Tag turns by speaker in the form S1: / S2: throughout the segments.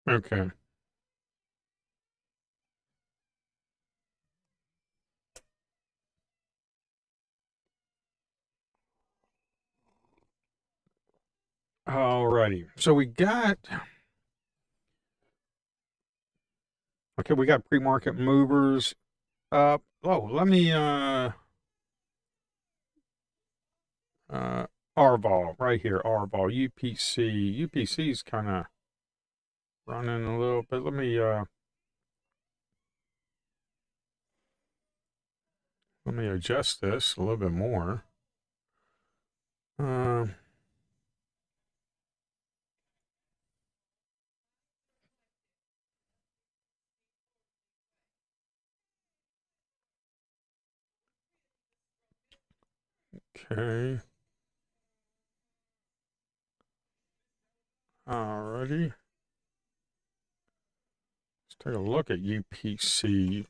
S1: Okay. Alrighty. So we got pre-market movers up. Oh, let me uh RVOL right here, RVOL, UPC. UPC is kind of running a little bit. Let me adjust this a little bit more. Uh, okay. Alrighty. Let's take a look at UPC.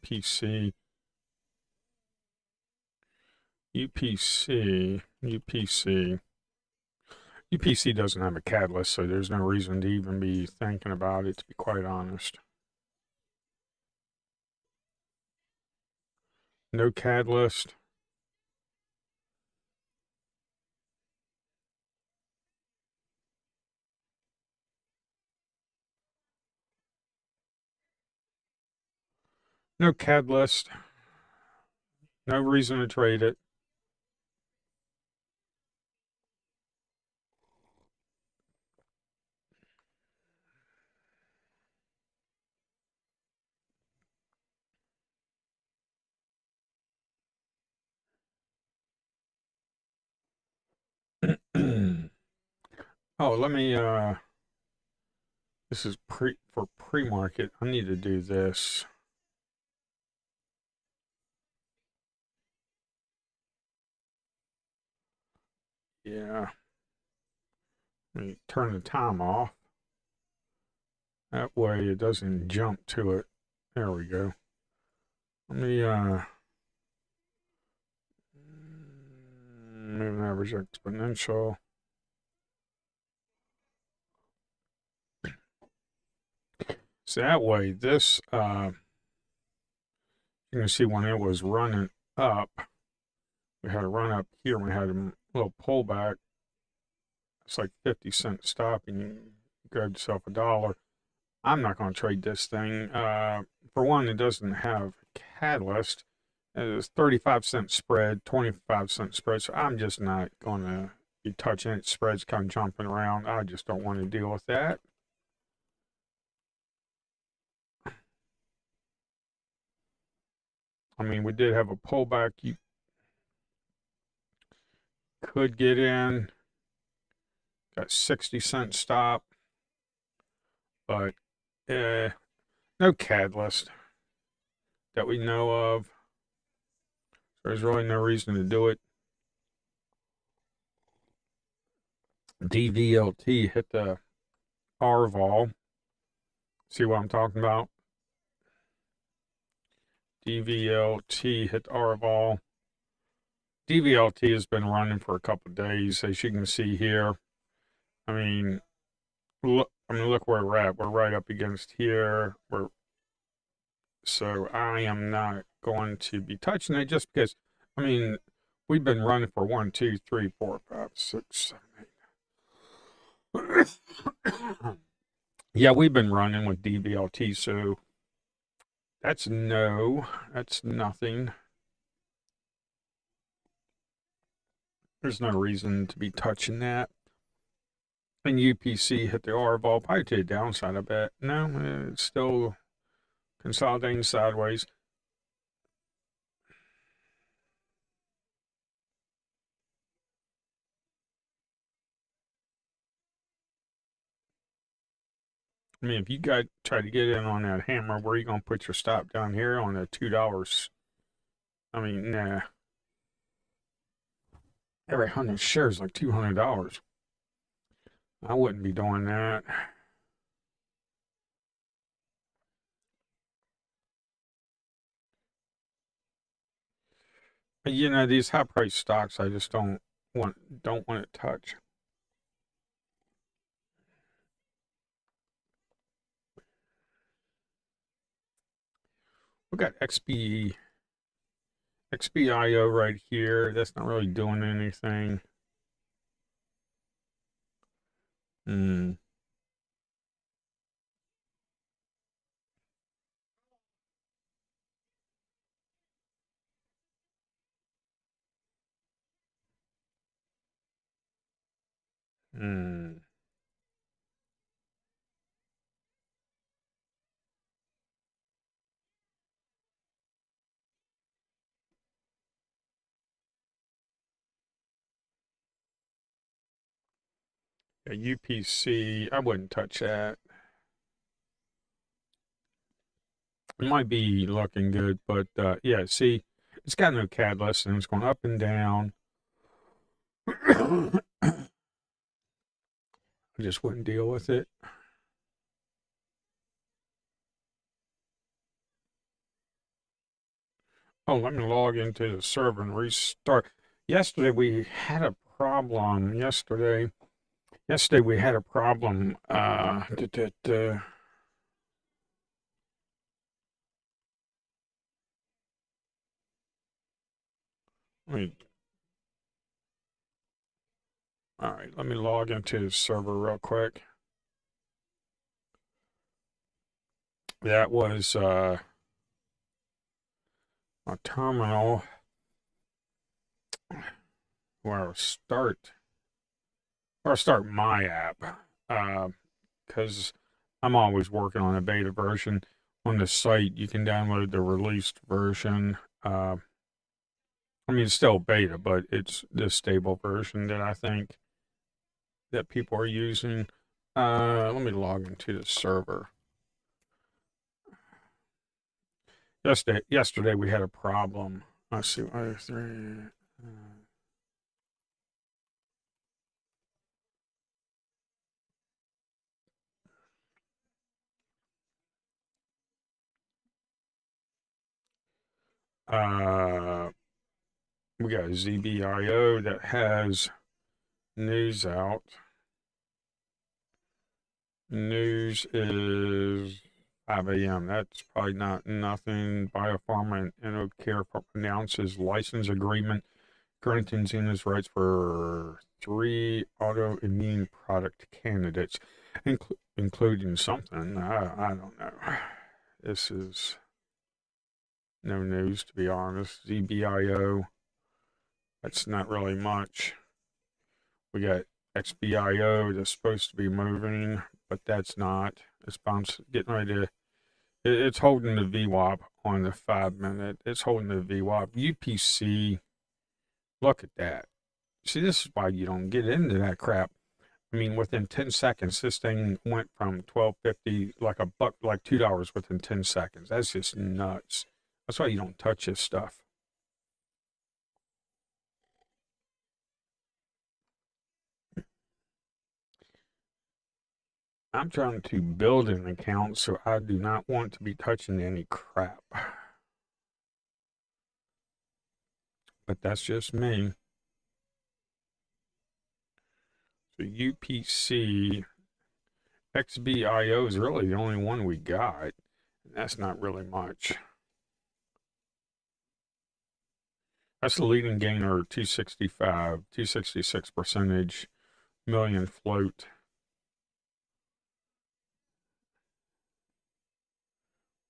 S1: UPC doesn't have a catalyst, so there's no reason to even be thinking about it, to be quite honest. No catalyst. No catalyst. No reason to trade it. Oh, this is for pre-market. I need to do this. Yeah. Let me turn the time off. That way it doesn't jump to it. There we go. Let me move an average exponential. So that way this you can see when it was running up, we had a run up here, we had a little pullback. It's like 50-cent stop, and you grab yourself $1. I'm not going to trade this thing. For one, it doesn't have a catalyst. It's 35-cent spread, 25-cent spread. So I'm just not going to be touching it. Spreads kind of jumping around. I just don't want to deal with that. I mean, we did have a pullback. You could get in. Got 60-cent stop, but no catalyst that we know of. There's really no reason to do it. DVLT hit the RVOL. See what I'm talking about? DVLT hit the RVOL. DVLT has been running for a couple of days, as you can see here. I mean, look where we're at. We're right up against here. So I am not going to be touching it just because. I mean, we've been running for 1, 2, 3, 4, 5, 6, 7, 8. Yeah, we've been running with DVLT, so that's nothing. There's no reason to be touching that. And UPC hit the R ball, probably to the downside, I bet. No, it's still consolidating sideways. I mean, if you got try to get in on that hammer, where are you gonna put your stop down here on the $2? I mean, nah. Every 100 shares like $200. I wouldn't be doing that. You know, these high price stocks, I just don't want to touch. We got XBIO right here. That's not really doing anything. Hmm. Hmm. Yeah, UPC, I wouldn't touch that. It might be looking good, but yeah, see, it's got no catalyst and it's going up and down. I just wouldn't deal with it. Oh, let me log into the server and restart. Yesterday we had a problem. Yesterday we had a problem. Wait, all right, let me log into the server real quick. That was a terminal where I'll start my app. Because I'm always working on a beta version. On the site, you can download the released version. I mean, it's still beta, but it's the stable version that I think that people are using. Let me log into the server. Yesterday we had a problem. Let's see, uh, we got ZBIO that has news out. News is 5 a.m. That's probably not nothing. Biopharma and InnoCare announces license agreement granting Xena's rights for 3 autoimmune product candidates, including something. I don't know. This is no news, to be honest. ZBIO, that's not really much. We got XBIO that's supposed to be moving, but that's not. It's getting ready to. It's holding the VWAP on the 5 minute. It's holding the VWAP. UPC, look at that. See, this is why you don't get into that crap. I mean, within 10 seconds, this thing went from 12.50 like a buck, like $2 within 10 seconds. That's just nuts. That's why you don't touch this stuff. I'm trying to build an account, so I do not want to be touching any crap. But that's just me. So UPC XBIO is really the only one we got. That's not really much. That's the leading gainer, 265, 266 percentage million float.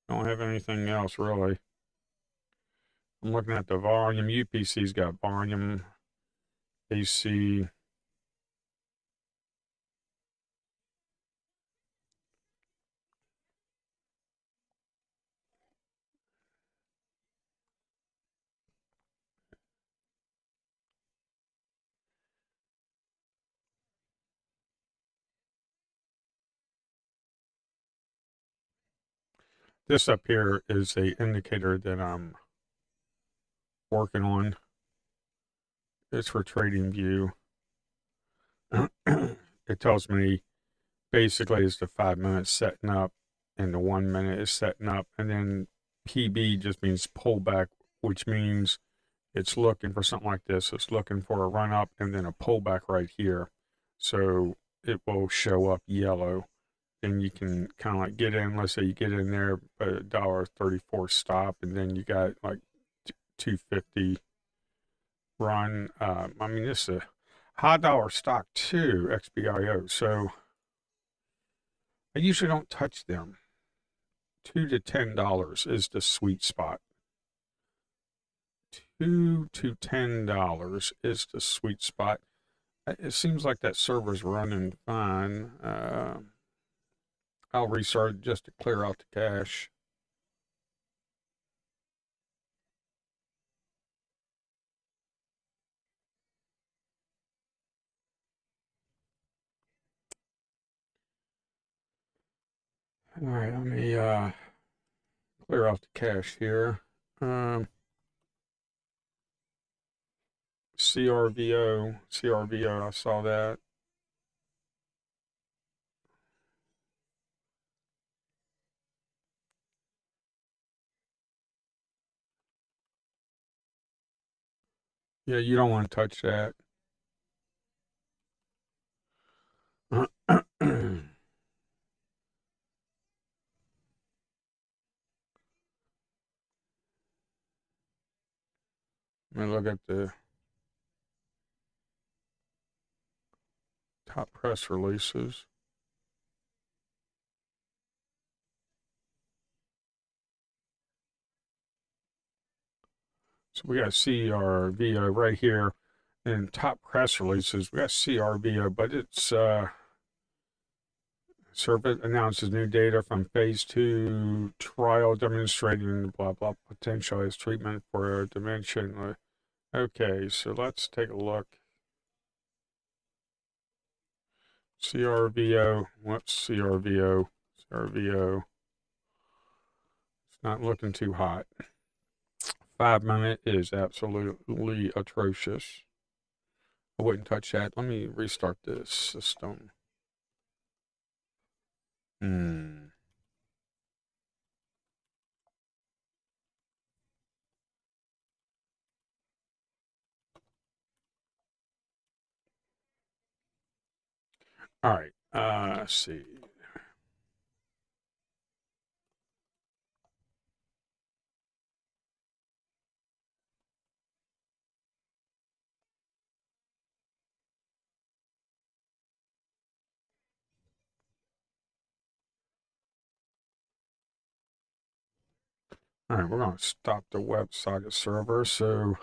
S1: Don't have anything else really. I'm looking at the volume. UPC's got volume, AC. This up here is a indicator that I'm working on. It's for trading view. It tells me basically it's the 5 minutes setting up and the 1 minute is setting up. And then PB just means pullback, which means it's looking for something like this. It's looking for a run up and then a pullback right here. So it will show up yellow. then you can kind of like get in. Let's say you get in there, but $1.34 stop, and then you got like 250 run. I mean, this is a high dollar stock too, XBIO. So I usually don't touch them. $2 to $10 is the sweet spot. $2 to $10 is the sweet spot. It seems like that server's running fine. I'll restart it just to clear out the cache. All right, let me clear out the cache here. CRVO, I saw that. Yeah, you don't want to touch that. Let me look at the top press releases. So we got CRVO right here in top press releases. We got CRVO, but it's Service announces new data from phase 2 trial demonstrating blah blah potential as treatment for dementia. Okay, so let's take a look. CRVO. What's CRVO? CRVO. It's not looking too hot. 5 minute is absolutely atrocious. I wouldn't touch that. Let me restart this system. Hmm. All right. Let's see. All right, we're going to stop the WebSocket server. So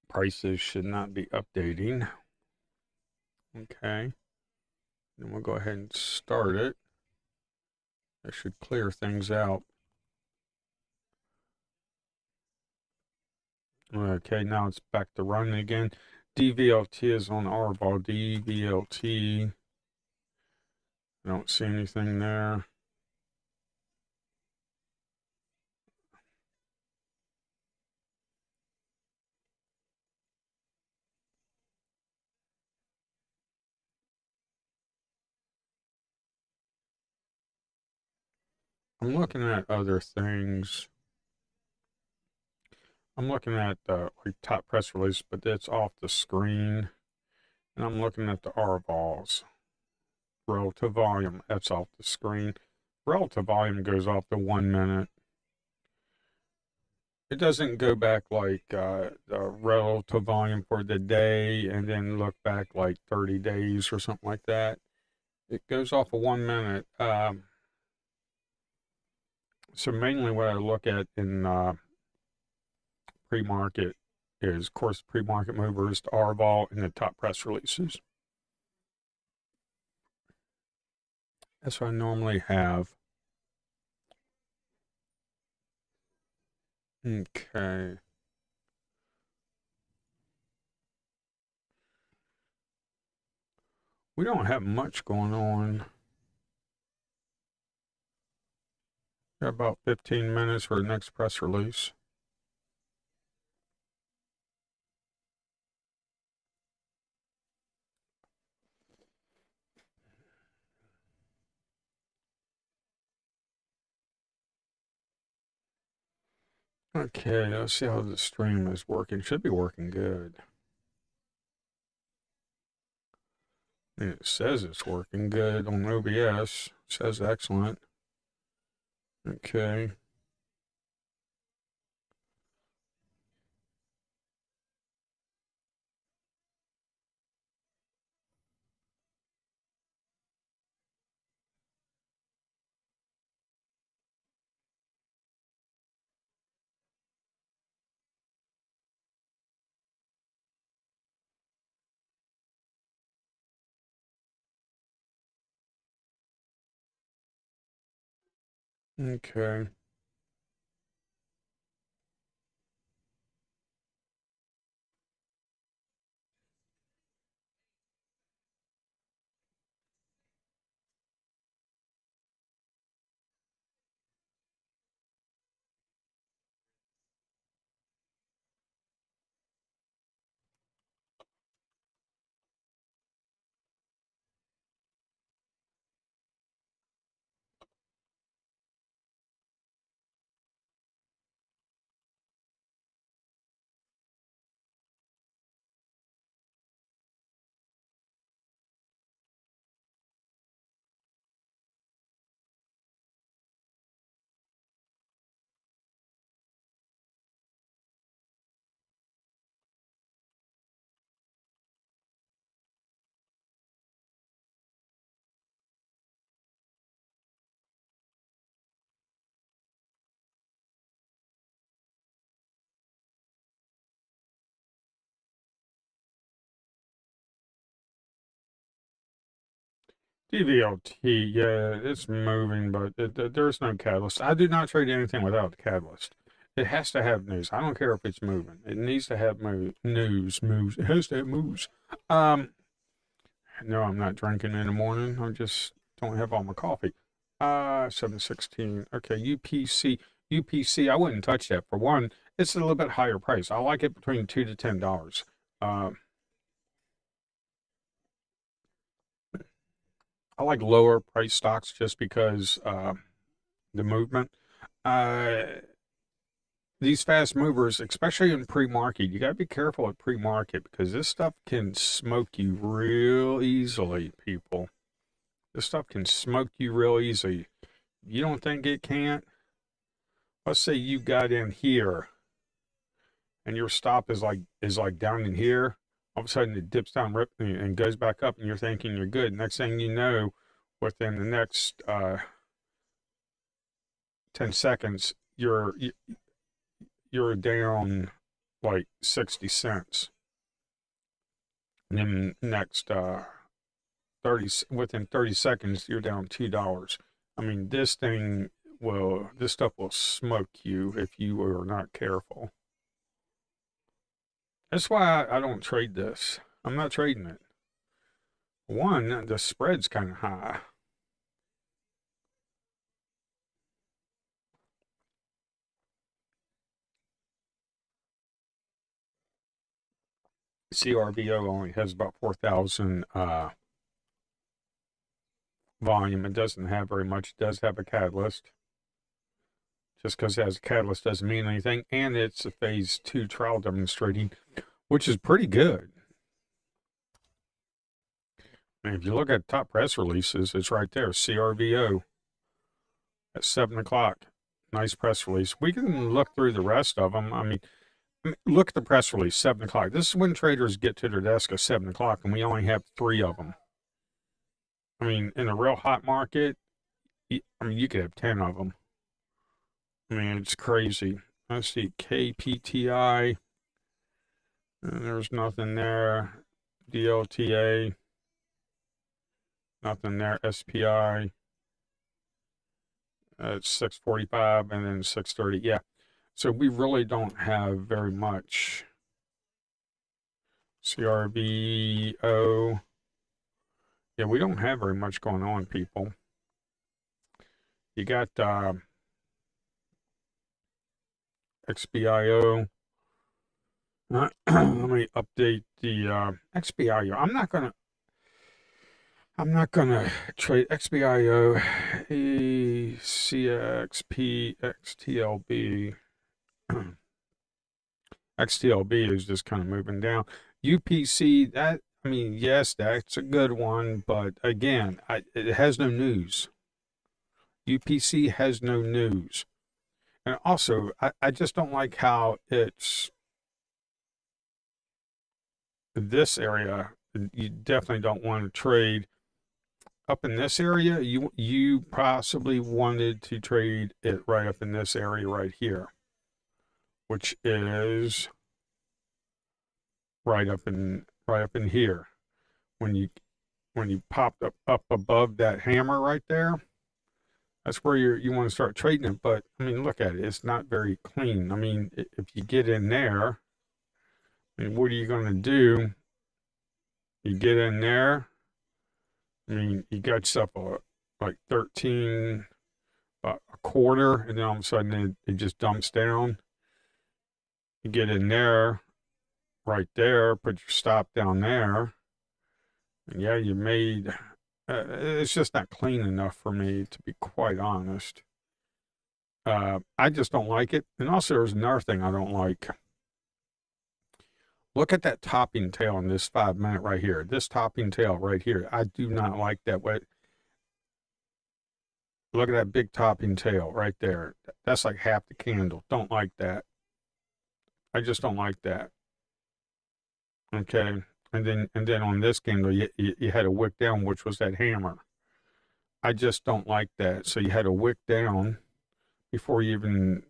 S1: prices should not be updating. Okay. And we'll go ahead and start it. That should clear things out. Okay, now it's back to running again. DVLT is on RBAL. DVLT. I don't see anything there. I'm looking at other things. I'm looking at like top press release, but it's off the screen. And I'm looking at the RBALs. Relative volume, that's off the screen. Relative volume goes off the 1 minute. It doesn't go back like the relative volume for the day and then look back like 30 days or something like that. It goes off of 1 minute. So mainly what I look at in pre-market is, of course, pre-market movers, the RVOL, and the top press releases. That's what I normally have. Okay. We don't have much going on. Got about 15 minutes for the next press release. Okay, let's see how the stream is working. Should be working good. And it says it's working good on OBS. It says excellent. Okay. Okay. DVLT, yeah, it's moving, but there's no catalyst. I do not trade anything without the catalyst. It has to have news. I don't care if it's moving. It needs to have news. Moves. It has to have moves. Um, no, I'm not drinking in the morning. I just don't have all my coffee. 716. Okay, UPC. UPC. I wouldn't touch that. For one, it's a little bit higher price. I like it between $2 to $10. I like lower price stocks just because the movement. Uh, these fast movers, especially in pre-market, you got to be careful at pre-market because this stuff can smoke you real easily, people. This stuff can smoke you real easy. You don't think it can't? Let's say you got in here and your stop is like down in here. All of a sudden it dips down and goes back up, and you're thinking you're good. Next thing you know, within the next 10 seconds, you're down like 60 cents. And then next 30 within 30 seconds you're down $2. I mean, this stuff will smoke you if you are not careful. That's why I don't trade this. I'm not trading it. One, the spread's kind of high. CRVO only has about 4,000 volume. It doesn't have very much. It does have a catalyst. Just because it has a catalyst doesn't mean anything. And it's a phase 2 trial demonstrating, which is pretty good. And if you look at top press releases, it's right there, CRVO at 7 o'clock. Nice press release. We can look through the rest of them. I mean, look at the press release, 7 o'clock. This is when traders get to their desk at 7 o'clock, and we only have 3 of them. I mean, in a real hot market, I mean, you could have 10 of them. I mean, it's crazy. Let's see, KPTI. There's nothing there. DLTA. Nothing there. SPI. It's 645 and then 630. Yeah. So we really don't have very much. CRVO. Yeah, we don't have very much going on, people. You got XBIO. Let me update the XBIO. I'm not gonna trade XBIO, ACXP, XTLB. XTLB is just kind of moving down. UPC, that I mean, yes, that's a good one, but again, it has no news. UPC has no news. And also, I just don't like how it's this area. You definitely don't want to trade up in this area. You possibly wanted to trade it right up in this area right here, which is right up in here. When you popped up above that hammer right there, that's where you want to start trading it. But I mean, look at it; it's not very clean. I mean, if you get in there, I mean, what are you going to do? You get in there. I mean, you got yourself like 13, a quarter, and then all of a sudden it just dumps down. You get in there, right there, put your stop down there, and yeah, you made. It's just not clean enough for me, to be quite honest. I just don't like it. And also, there's another thing I don't like. Look at that topping tail in this 5 minute right here. This topping tail right here. I do not like that. Look at that big topping tail right there. That's like half the candle. Don't like that. I just don't like that. Okay. And then on this candle, you had a wick down, which was that hammer. I just don't like that. So you had a wick down before you even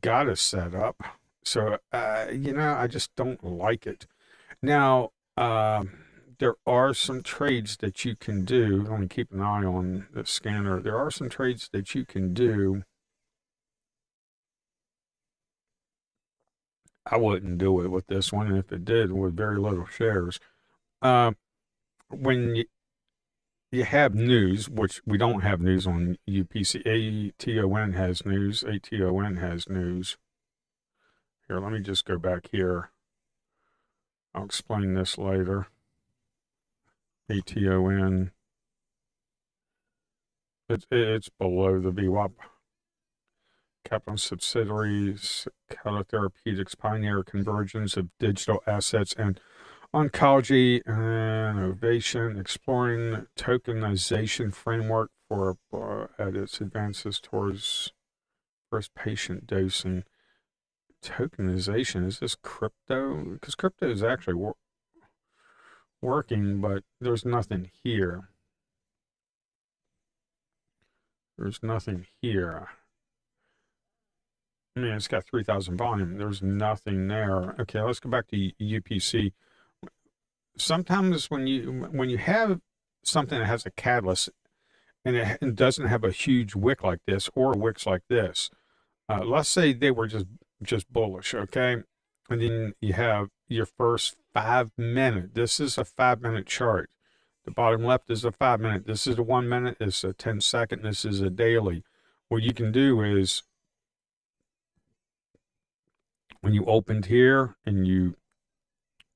S1: got it set up. So, I just don't like it. Now, there are some trades that you can do. Let me keep an eye on the scanner. There are some trades that you can do. I wouldn't do it with this one. And if it did, with very little shares. Uh, when you have news, which we don't have news on UPC. ATON has news. ATON has news. Here, let me just go back here. I'll explain this later. ATON. It's below the VWAP. Capital subsidiaries, Calo Therapeutics, pioneer convergence of digital assets and oncology and innovation, exploring tokenization framework for at its advances towards first patient dosing. Tokenization, is this crypto? Because crypto is actually working, but there's nothing here. There's nothing here. I mean, it's got 3,000 volume. There's nothing there. Okay, let's go back to UPC. Sometimes when you have something that has a catalyst and it doesn't have a huge wick like this or wicks like this, let's say they were just bullish, okay? And then you have your first 5 minute. This is a 5 minute chart. The bottom left is a 5 minute. This is a 1 minute. This is a 10 second. This is a daily. What you can do is when you opened here and you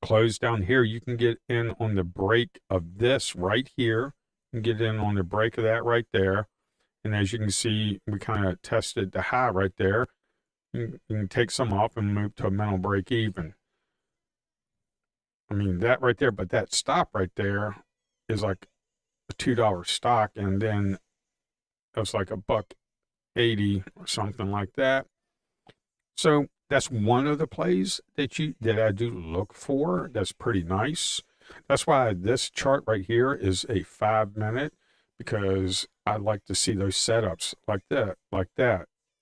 S1: close down here, you can get in on the break of this right here and get in on the break of that right there. And as you can see, we kind of tested the high right there. You can take some off and move to a mental break even. I mean, that right there, but that stop right there is like a $2 stock, and then it's like $1.80 or something like that. So that's one of the plays that I do look for. That's pretty nice. That's why this chart right here is a 5 minute, because I like to see those setups like that.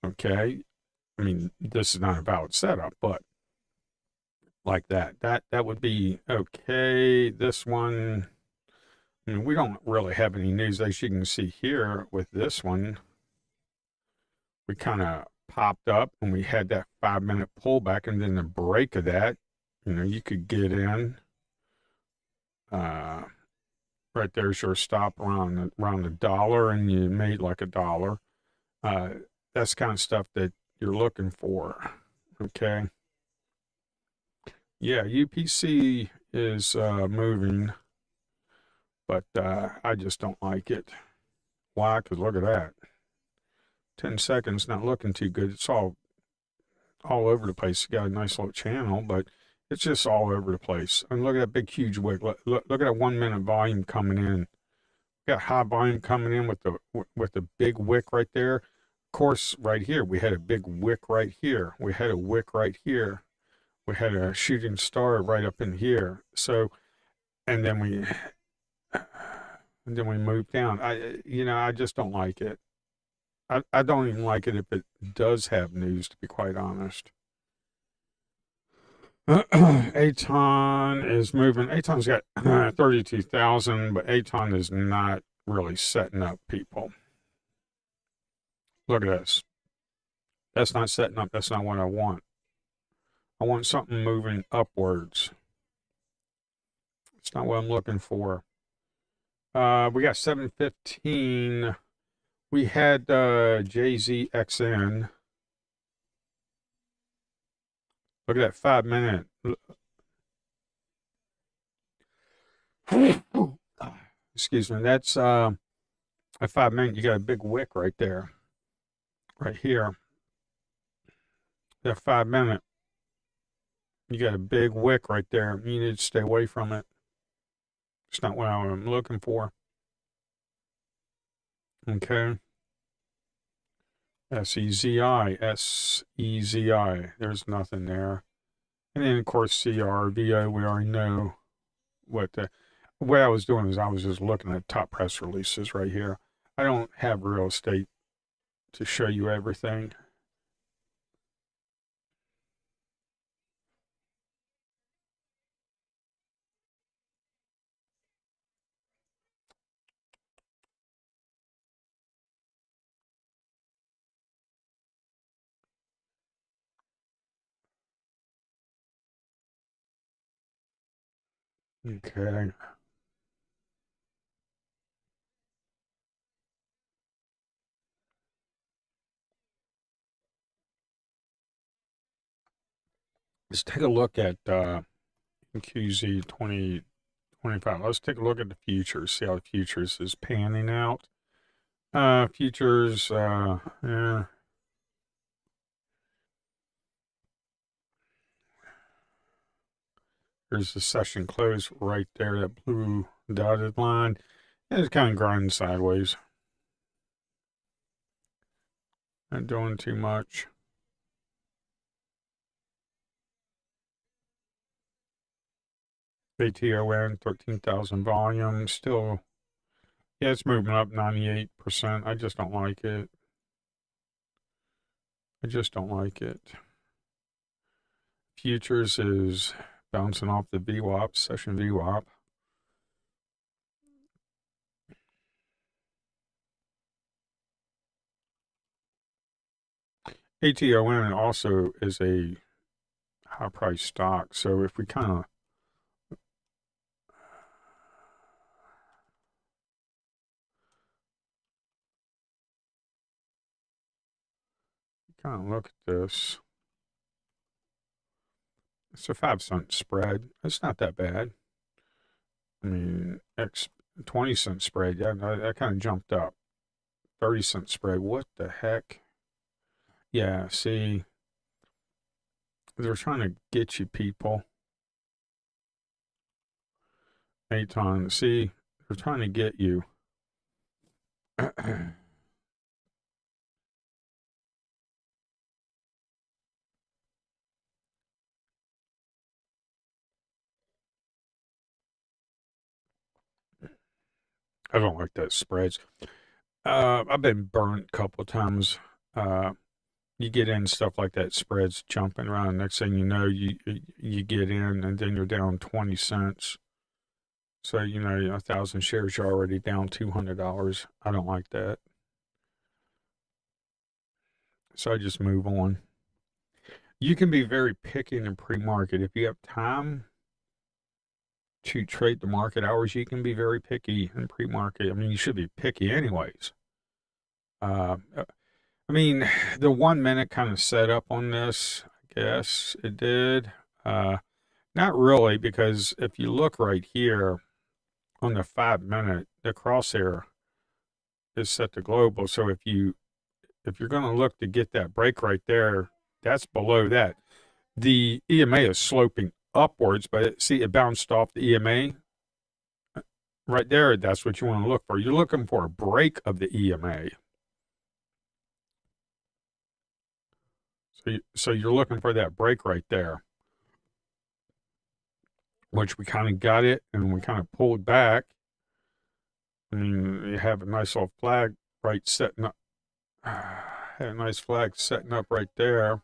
S1: Okay. I mean, this is not a valid setup, but like that. That would be okay. This one, I mean, we don't really have any news, as you can see here with this one. We kind of popped up and we had that 5 minute pullback, and then the break of that, you could get in. Right there's your stop around $1, and you made like $1. That's kind of stuff that you're looking for. Okay. Yeah, UPC is moving, but I just don't like it. Why? Because look at that. 10 seconds, not looking too good. It's all over the place. You got a nice little channel, but It's just all over the place. And look at that big, huge wick. Look at that 1 minute volume coming in. Got high volume coming in with the big wick right there. Of course, right here we had a big wick right here. We had a wick right here. We had a shooting star right up in here. So, and then we moved down. I just don't like it. I don't even like it if it does have news, to be quite honest. Aton is moving. Aton's got 32,000, but Aton is not really setting up people. Look at this. That's not setting up. That's not what I want. I want something moving upwards. It's not what I'm looking for. We got 715. We had JZXN. Look at that 5 minute. Excuse me. That's a 5 minute. You got a big wick right there. Right here. That 5 minute. You got a big wick right there. You need to stay away from it. It's not what I'm looking for. Okay. SEZI. SEZI. There's nothing there. And then, of course, CRVO, we already know what I was doing is I was just looking at top press releases right here. I don't have real estate to show you everything. Okay. Let's take a look at QZ 2025. Let's take a look at the futures, see how the futures is panning out. Futures, yeah. There's the session close right there, that blue dotted line. And it's kind of grinding sideways. Not doing too much. ATON, 13,000 volume. Still, yeah, it's moving up 98%. I just don't like it. I just don't like it. Futures is bouncing off the VWAP, session VWAP. ATON also is a high price stock. So if we kind of look at this, it's a 5-cent spread. It's not that bad. I mean, 20-cent spread, yeah, that kind of jumped up. 30-cent spread, what the heck? Yeah, see, they're trying to get you people. Aton, see, they're trying to get you. I don't like that spreads. I've been burnt a couple of times. You get in stuff like that, spreads jumping around. Next thing you know, you get in, and then you're down 20 cents. So 1,000 shares, you're already down $200. I don't like that. So I just move on. You can be very picky in the pre-market if you have time to trade the market hours. You can be very picky in pre-market. I mean, you should be picky anyways. I mean, the 1 minute kind of set up on this, I guess it did. Not really, because if you look right here on the 5 minute, the crosshair is set to global. So if you're going to look to get that break right there, that's below that. The EMA is sloping upwards, but see, it bounced off the EMA right there. That's what you want to look for. You're looking for a break of the EMA. So you're looking for that break right there, which we kind of got it, and we kind of pulled back. I mean, you have a nice little flag right setting up. Had a nice flag setting up right there.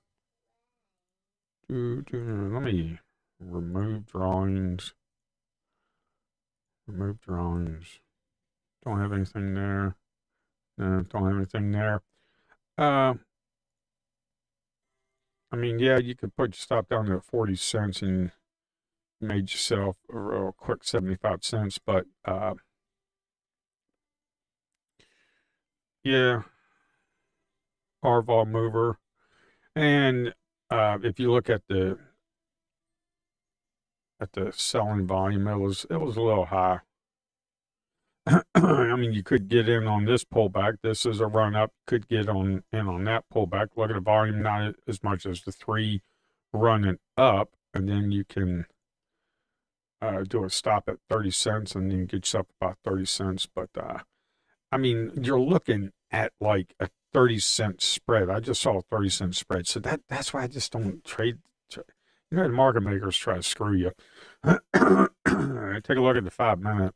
S1: Let me remove drawings. Remove drawings. Don't have anything there. No, don't have anything there. Uh, I mean, yeah, you could put your stop down to 40 cents and made yourself a real quick 75 cents, but yeah, R-vol mover. And if you look at the selling volume, it was a little high. I mean, you could get in on this pullback. This is a run up. Could get in on that pullback. Look at the volume, not as much as the 3 running up, and then you can do a stop at 30 cents and then get yourself about 30 cents. But I mean, you're looking at like a 30-cent spread. I just saw a 30-cent spread. So that's why I just don't trade. You know, the market makers try to screw you. Take a look at the 5-minute.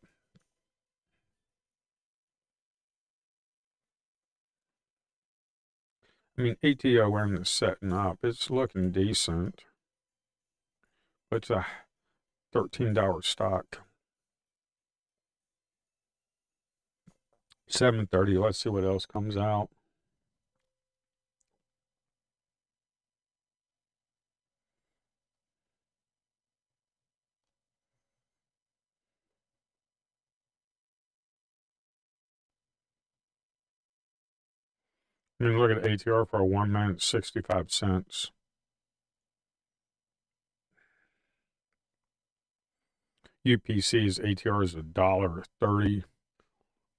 S1: I mean, ATOM is setting up. It's looking decent. But it's a $13 stock. 7:30. Let's see what else comes out. I mean, look at ATR for a 1 minute, 65 cents. UPC's ATR is $1.30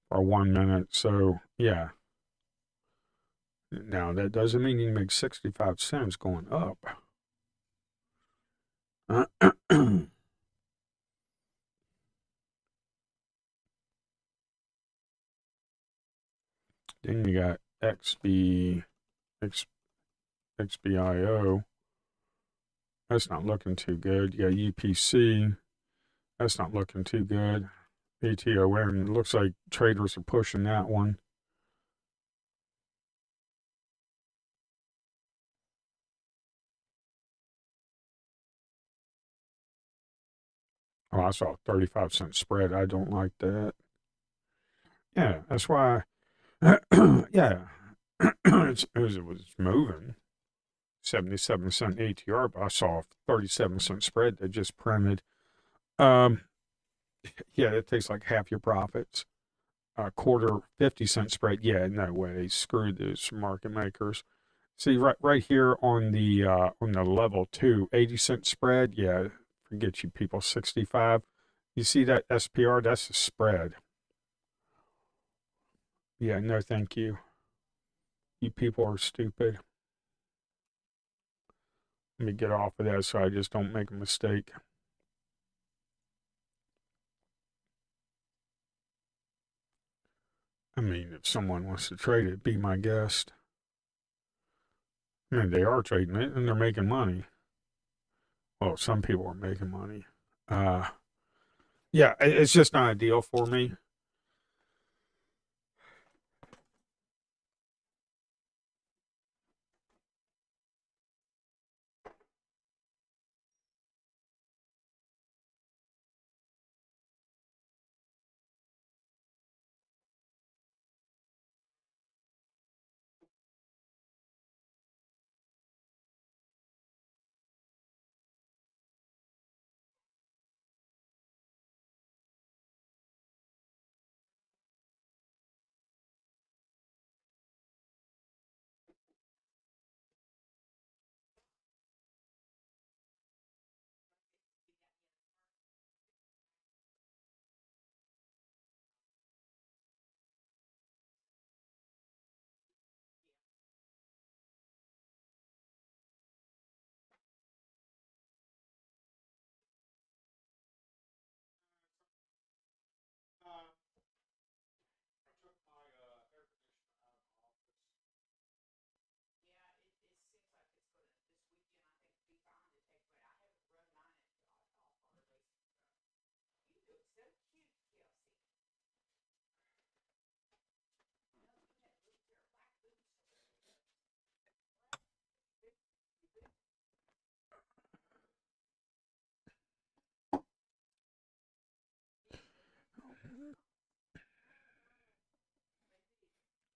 S1: for 1 minute. So, yeah. Now, that doesn't mean you make 65 cents going up. Then you got XBIO. That's not looking too good. You got UPC. That's not looking too good. ATOM. Looks like traders are pushing that one. Oh, I saw a 35-cent spread. I don't like that. Yeah, that's why. Yeah, it was moving. 77-cent ATR, but I saw a 37-cent spread that just printed. Um, yeah, it takes like half your profits. A quarter 50-cent spread. Yeah, no way. Screw those market makers. See right here on the level 2, 80-cent spread. Yeah, forget you people. 65. You see that SPR? That's a spread. Yeah, no, thank you. You people are stupid. Let me get off of that so I just don't make a mistake. I mean, if someone wants to trade it, be my guest. I mean, they are trading it and they're making money. Well, some people are making money. Uh, yeah, it's just not a deal for me.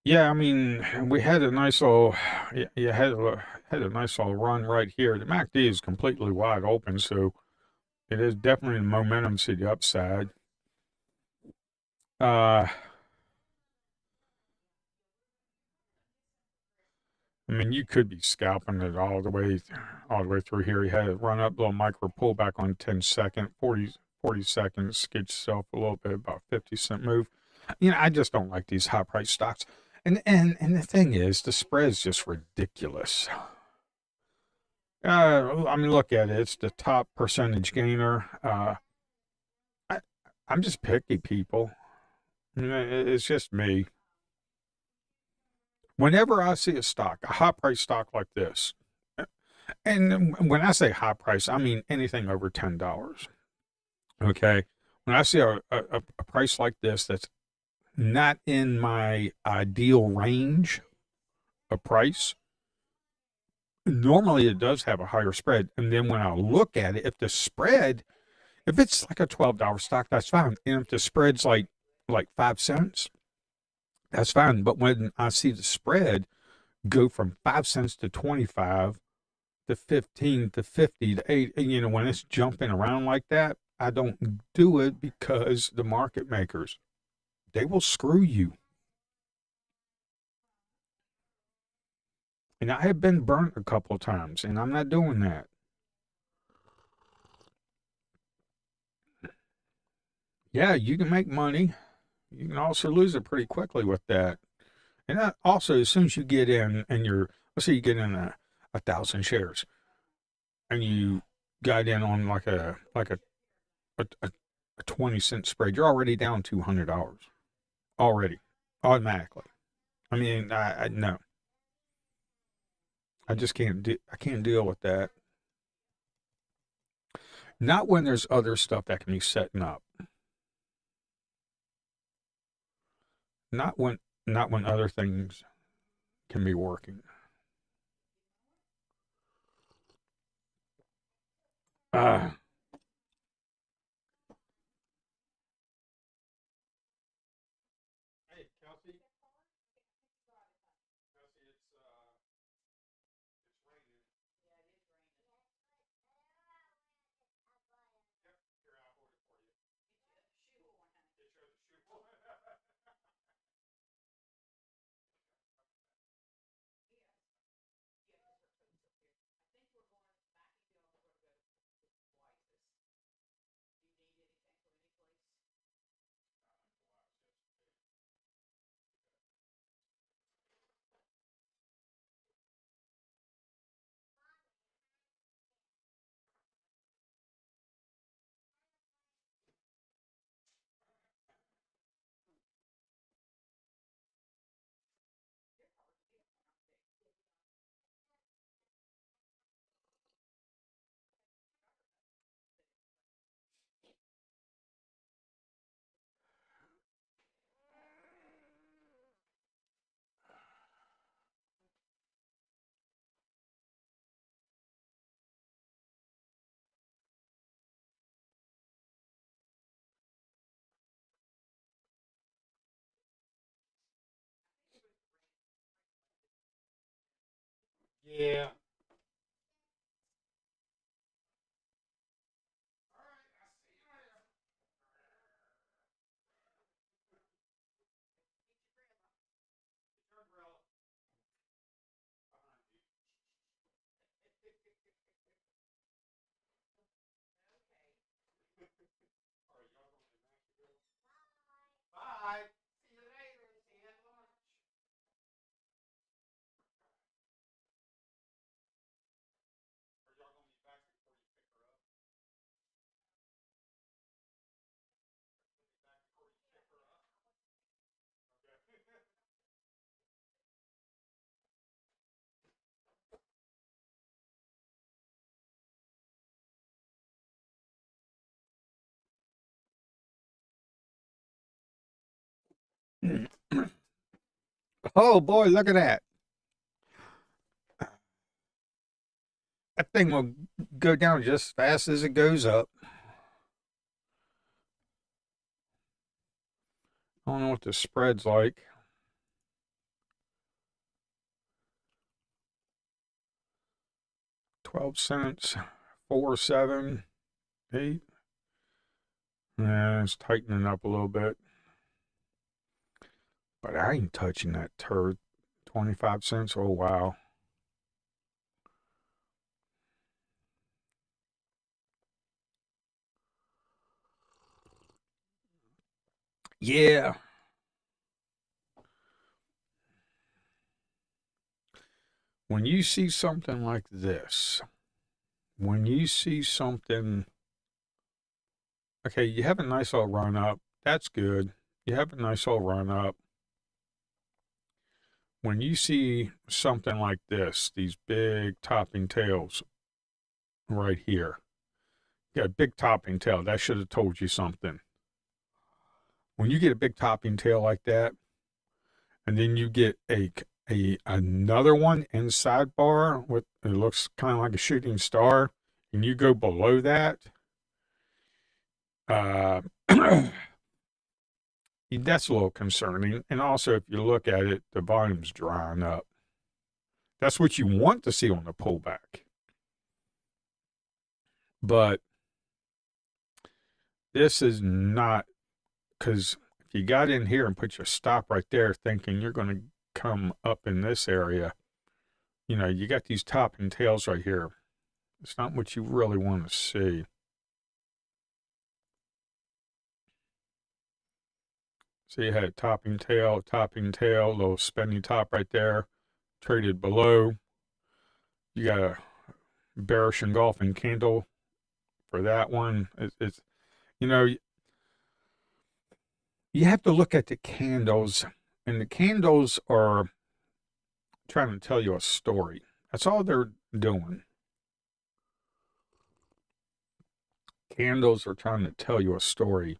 S1: Yeah, I mean, we had a nice little, you had a nice little run right here. The MACD is completely wide open, so it is definitely the momentum to the upside. Uh, I mean, you could be scalping it all the way through here. You had it run up, little micro pullback on 10-second, 40 seconds, get yourself a little bit, about 50-cent move. You know, I just don't like these high price stocks. And the thing is, the spread's just ridiculous. I mean, look at it. It's the top percentage gainer. I, I'm just picky, people. I mean, it's just me. Whenever I see a stock, a high price stock like this, and when I say high price, I mean anything over $10. Okay. When I see a price like this that's not in my ideal range of price, normally it does have a higher spread. And then when I look at it, if it's like a $12 stock, that's fine. And if the spread's like 5 cents, that's fine. But when I see the spread go from 5 cents to 25 to 15 to 50 to 8, you know, when it's jumping around like that, I don't do it because the market makers, they will screw you. And I have been burnt a couple of times, and I'm not doing that. Yeah, you can make money. You can also lose it pretty quickly with that. And also, as soon as you get in and let's say you get in 1,000 shares and you got in on a 20-cent spread, you're already down $200 already, automatically. I mean, I no, I just I can't deal with that. Not when there's other stuff that can be setting up. Not when not when other things can be working. Uh, Hey, Kelsey. Kelsey, it's raining. Yep, here I'll hold it for you. Get you the shoe. Yeah. Bye. See you later. See you at lunch. Oh boy, look at that. That thing will go down just as fast as it goes up. I don't know what the spread's like. 12 cents, 4, 7, 8. Yeah, it's tightening up a little bit. But I ain't touching that turd. 25 cents. Oh, wow. Yeah. When you see something like this, when you see something, okay, you have a nice little run up. That's good. You have a nice little run up. When you see something like this, these big topping tails right here, you got a big topping tail. That should have told you something. When you get a big topping tail like that, and then you get another one inside bar with it looks kind of like a shooting star, and you go below that, uh, that's a little concerning. And also, if you look at it, the volume's drying up. That's what you want to see on the pullback. But this is not, because if you got in here and put your stop right there thinking you're going to come up in this area, you got these topping tails right here. It's not what you really want to see. So you had topping tail, little spinning top right there, traded below. You got a bearish engulfing candle for that one. It's you have to look at the candles, and the candles are trying to tell you a story. That's all they're doing. Candles are trying to tell you a story.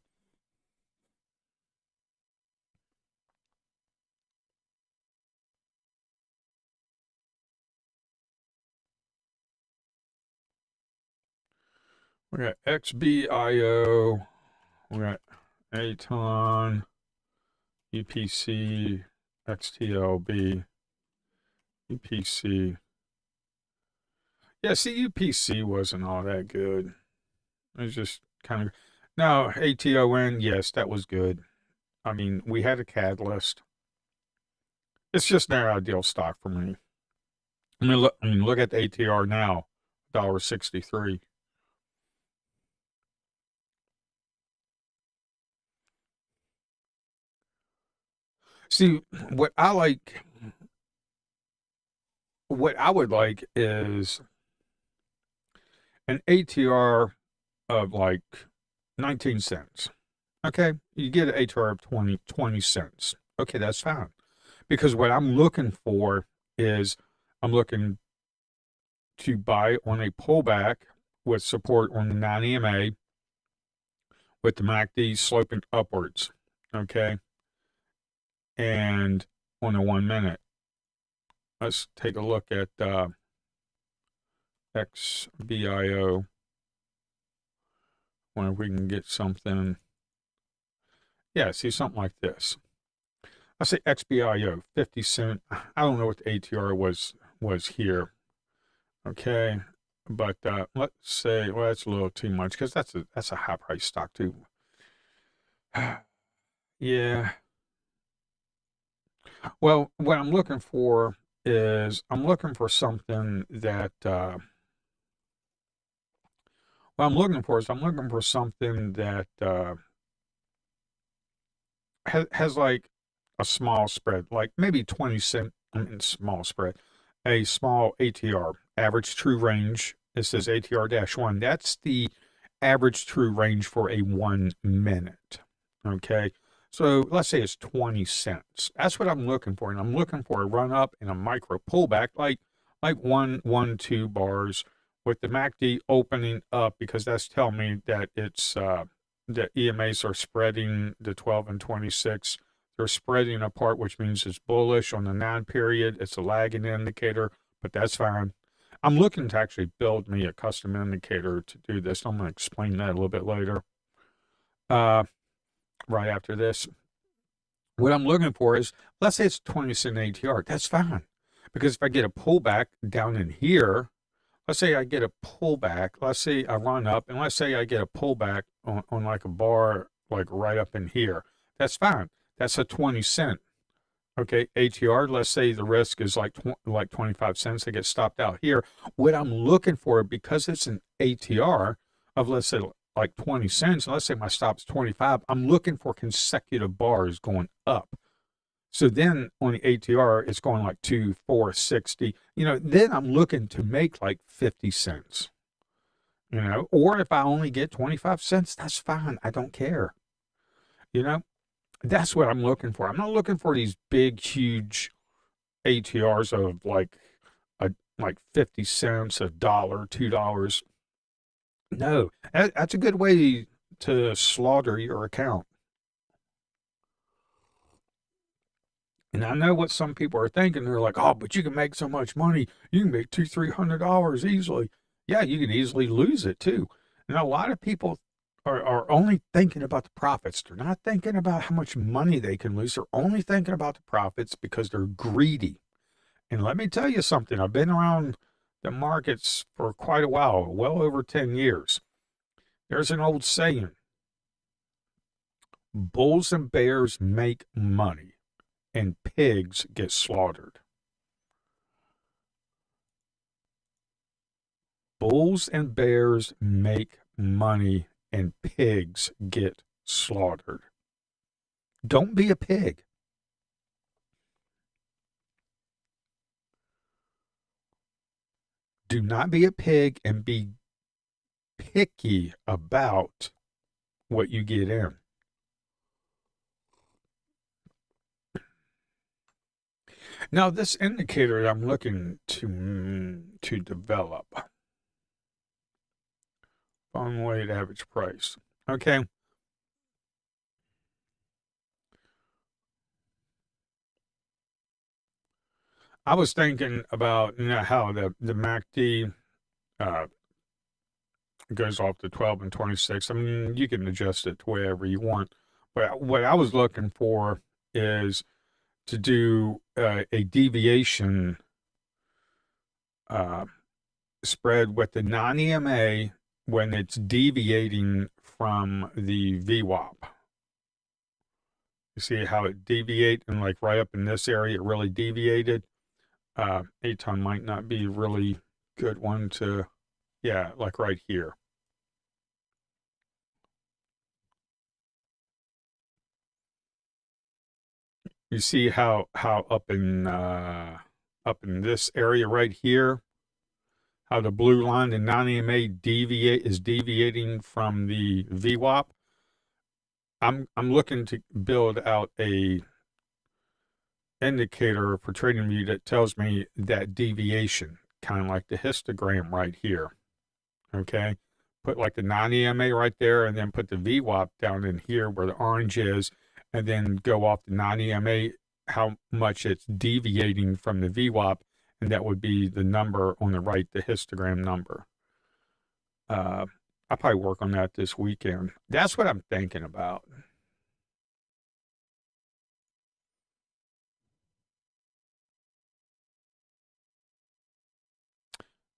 S1: We got XBIO, we got ATON, UPC, XTLB, UPC. Yeah, see, UPC wasn't all that good. It was just kind of. Now, ATON, yes, that was good. I mean, we had a catalyst. It's just their ideal stock for me. Look at the ATR now, $1.63. See, what I like, what I would like is an ATR of like 19 cents. Okay, you get an ATR of 20 cents. Okay, that's fine. Because what I'm looking for is I'm looking to buy on a pullback with support on the 9 EMA with the MACD sloping upwards. Okay, and on the 1 minute. Let's take a look at XBIO. Wonder if we can get something. Yeah, see something like this. I say XBIO, 50 cent. I don't know what the ATR was here. Okay, but let's say, well, that's a little too much because that's a high price stock too. Yeah. Well, what I'm looking for is I'm looking for something that what I'm looking for is I'm looking for something that has like a small spread, like maybe 20 cent, small spread, a small ATR, average true range. It says ATR-1. That's the average true range for a 1 minute. Okay. So let's say it's 20 cents. That's what I'm looking for. And I'm looking for a run up and a micro pullback, like 2 bars with the MACD opening up, because that's telling me that it's the EMAs are spreading the 12 and 26. they're spreading apart, which means it's bullish on the 9 period. It's a lagging indicator, but that's fine. I'm looking to actually build me a custom indicator to do this. I'm going to explain that a little bit later. Right after this. What I'm looking for is, let's say it's 20-cent ATR. That's fine. Because if I get a pullback down in here, let's say I get a pullback, let's say I run up, and let's say I get a pullback on like a bar, like right up in here. That's fine. That's a 20-cent. Okay, ATR, let's say the risk is like 25 cents. I get stopped out here. What I'm looking for, because it's an ATR of, let's say, like 20 cents, and let's say my stop's 25, I'm looking for consecutive bars going up. So then on the ATR, it's going like 2, 4, 60. Then I'm looking to make like 50 cents. Or if I only get 25 cents, that's fine. I don't care. That's what I'm looking for. I'm not looking for these big, huge ATRs of like 50 cents, $1, $2. No, that's a good way to slaughter your account. And I know what some people are thinking. They're like, oh, but you can make so much money. You can make $200-$300 easily. Yeah, you can easily lose it too. And a lot of people are only thinking about the profits. They're not thinking about how much money they can lose. They're only thinking about the profits because they're greedy. And let me tell you something. I've been around the markets for quite a while, well over 10 years. There's an old saying, bulls and bears make money and pigs get slaughtered. Bulls and bears make money and pigs get slaughtered. Don't be a pig. Do not be a pig and be picky about what you get in. Now, this indicator I'm looking to develop, volume weighted average price. Okay. I was thinking about how the MACD goes off to 12 and 26. I mean, you can adjust it to whatever you want. But what I was looking for is to do a deviation spread with the non-EMA when it's deviating from the VWAP. You see how it deviated, and like right up in this area, it really deviated. 8-ton might not be a really good one to, yeah, like right here. You see how up in this area right here, how the blue line in non-EMA is deviating from the VWAP. I'm looking to build out a indicator for TradingView that tells me that deviation, kind of like the histogram right here. Okay, put like the non-EMA right there, and then put the VWAP down in here where the orange is, and then go off the non-EMA, how much it's deviating from the VWAP, and that would be the number on the right, the histogram number. I'll probably work on that this weekend. That's what I'm thinking about.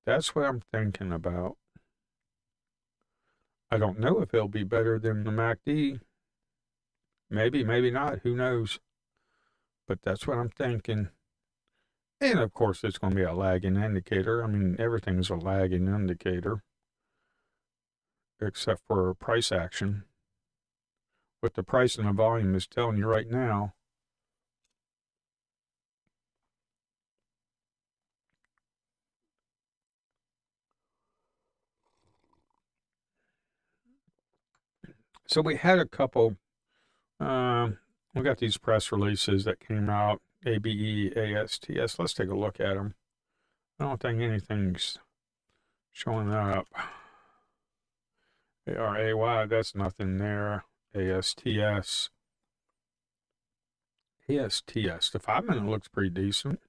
S1: That's what I'm thinking about. I don't know if it'll be better than the MACD. Maybe, maybe not. Who knows? But that's what I'm thinking. And of course, it's going to be a lagging indicator. I mean, everything's a lagging indicator, except for price action. What the price and the volume is telling you right now. So we had a couple, we got these press releases that came out, ABE, ASTS. Let's take a look at them. I don't think anything's showing up. ARAY, that's nothing there. ASTS. ASTS. The 5 minute looks pretty decent.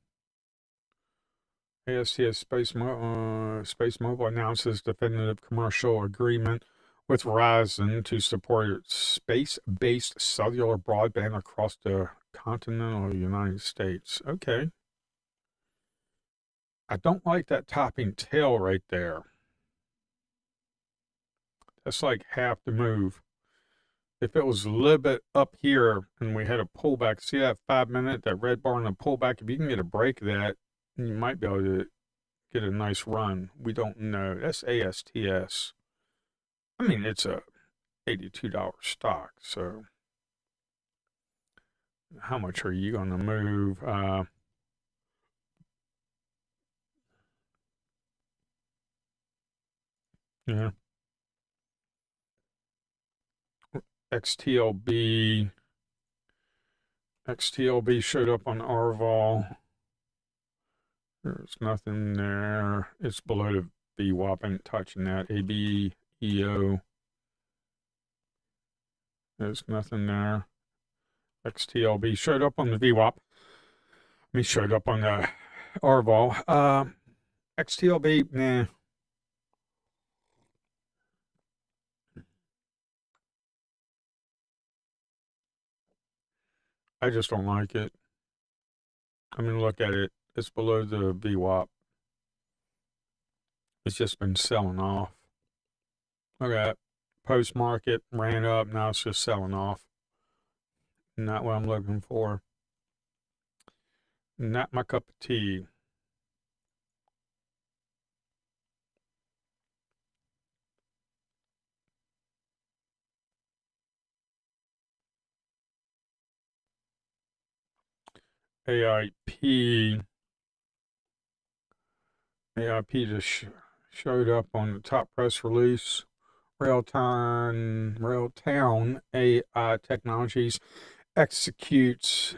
S1: ASTS Space Mobile announces definitive commercial agreement with Verizon to support its space-based cellular broadband across the continental United States. Okay. I don't like that topping tail right there. That's like half the move. If it was a little bit up here and we had a pullback, see that 5 minute, that red bar in the pullback, if you can get a break of that, you might be able to get a nice run. We don't know. That's ASTS. I mean, it's a $82 stock, so how much are you going to move? Yeah. XTLB. XTLB showed up on RVOL. There's nothing there. It's below the VWAP. I ain't touching that. ABEO. There's nothing there. XTLB showed up on the VWAP. I mean, showed up on the RVOL. XTLB, nah. I just don't like it. I mean, look at it. It's below the VWAP. It's just been selling off. Look at that. Post market ran up. Now it's just selling off. Not what I'm looking for. Not my cup of tea. AIP. AIP just showed up on the top press release. Railtown AI Technologies executes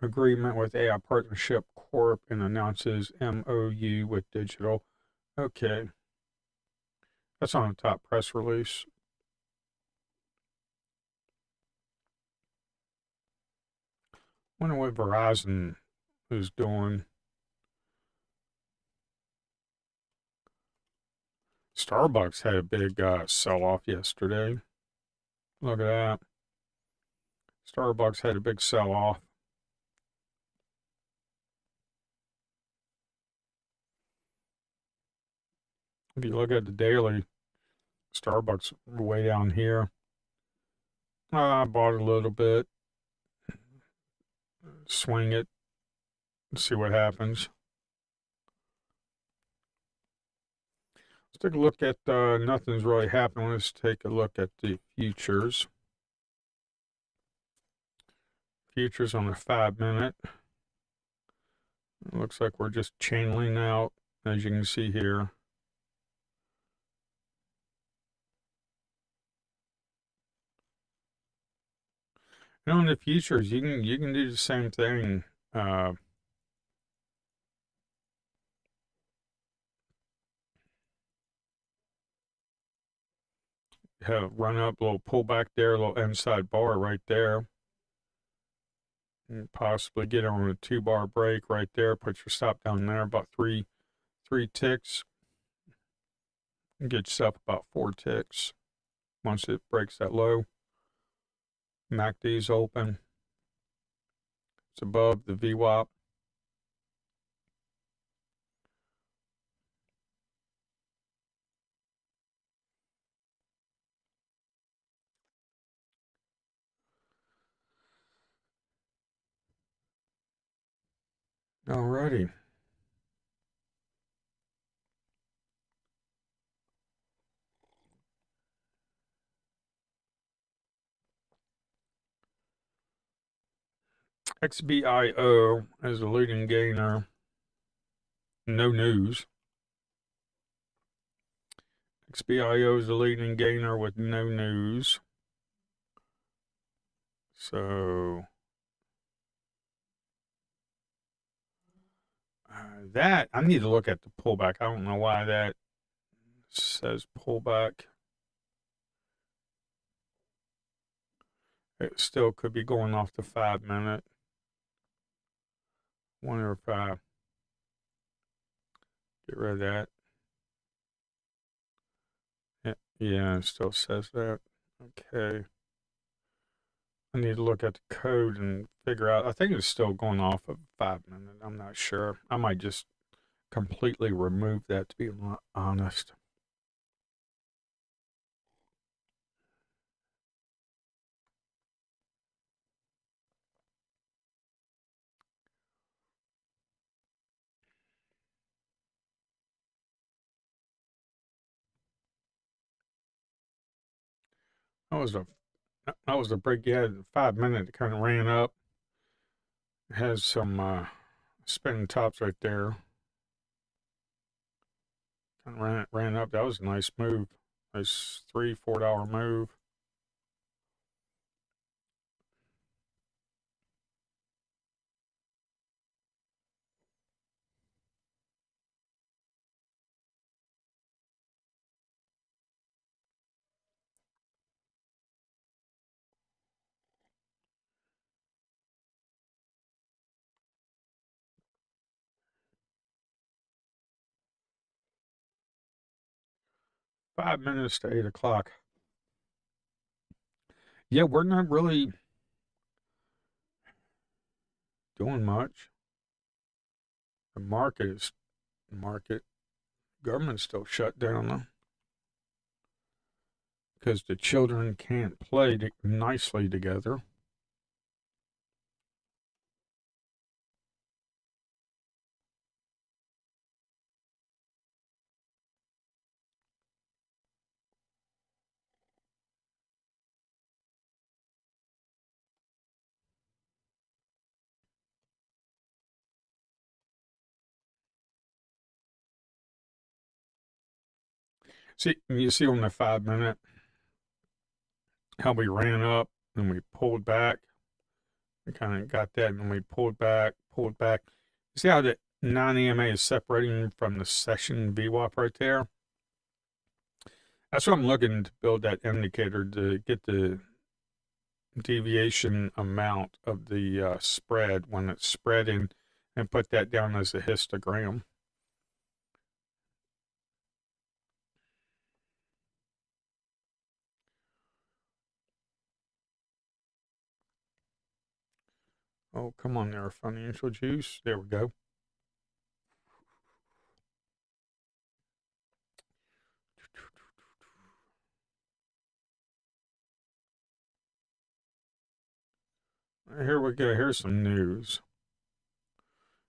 S1: agreement with AI Partnership Corp and announces MOU with Digital. Okay. That's on the top press release. Wonder what Verizon is doing. Starbucks had a big sell-off yesterday. Look at that. Starbucks had a big sell-off. If you look at the daily, Starbucks way down here. I bought a little bit. Swing it. See what happens. Let's take a look at nothing's really happening. Let's take a look at the futures. Futures on the 5 minute. It looks like we're just channeling out, as you can see here. And on the futures, you can do the same thing. Have a run up, a little pullback there, a little inside bar right there. And possibly get on a 2 bar break right there. Put your stop down there, about three ticks. And get yourself about 4 ticks. Once it breaks that low, MACD's open. It's above the VWAP. Alrighty. XBIO as a leading gainer. No news. XBIO is a leading gainer with no news. So that I need to look at the pullback. I don't know why that says pullback. It still could be going off the 5 minute. Wonder if I get rid of that. Yeah, it still says that. Okay. I need to look at the code and figure out. I think it's still going off of 5 minutes. I'm not sure. I might just completely remove that, to be honest. That was a that was a break. Yeah, 5 minutes. It kind of ran up. It has some spinning tops right there. Kind of ran up. That was a nice move. Nice $3, $4 move. $5 to 8 o'clock. Yeah, we're not really doing much. The market government's still shut down though, because the children can't play nicely together. See, you see on the 5 minute how we ran up and we pulled back. We kind of got that, and then we pulled back, pulled back. You see how the non-EMA is separating from the session VWAP right there? That's what I'm looking to build that indicator to get the deviation amount of the spread when it's spreading, and put that down as a histogram. Oh, come on there, financial juice. There we go. Here we go. Here's some news.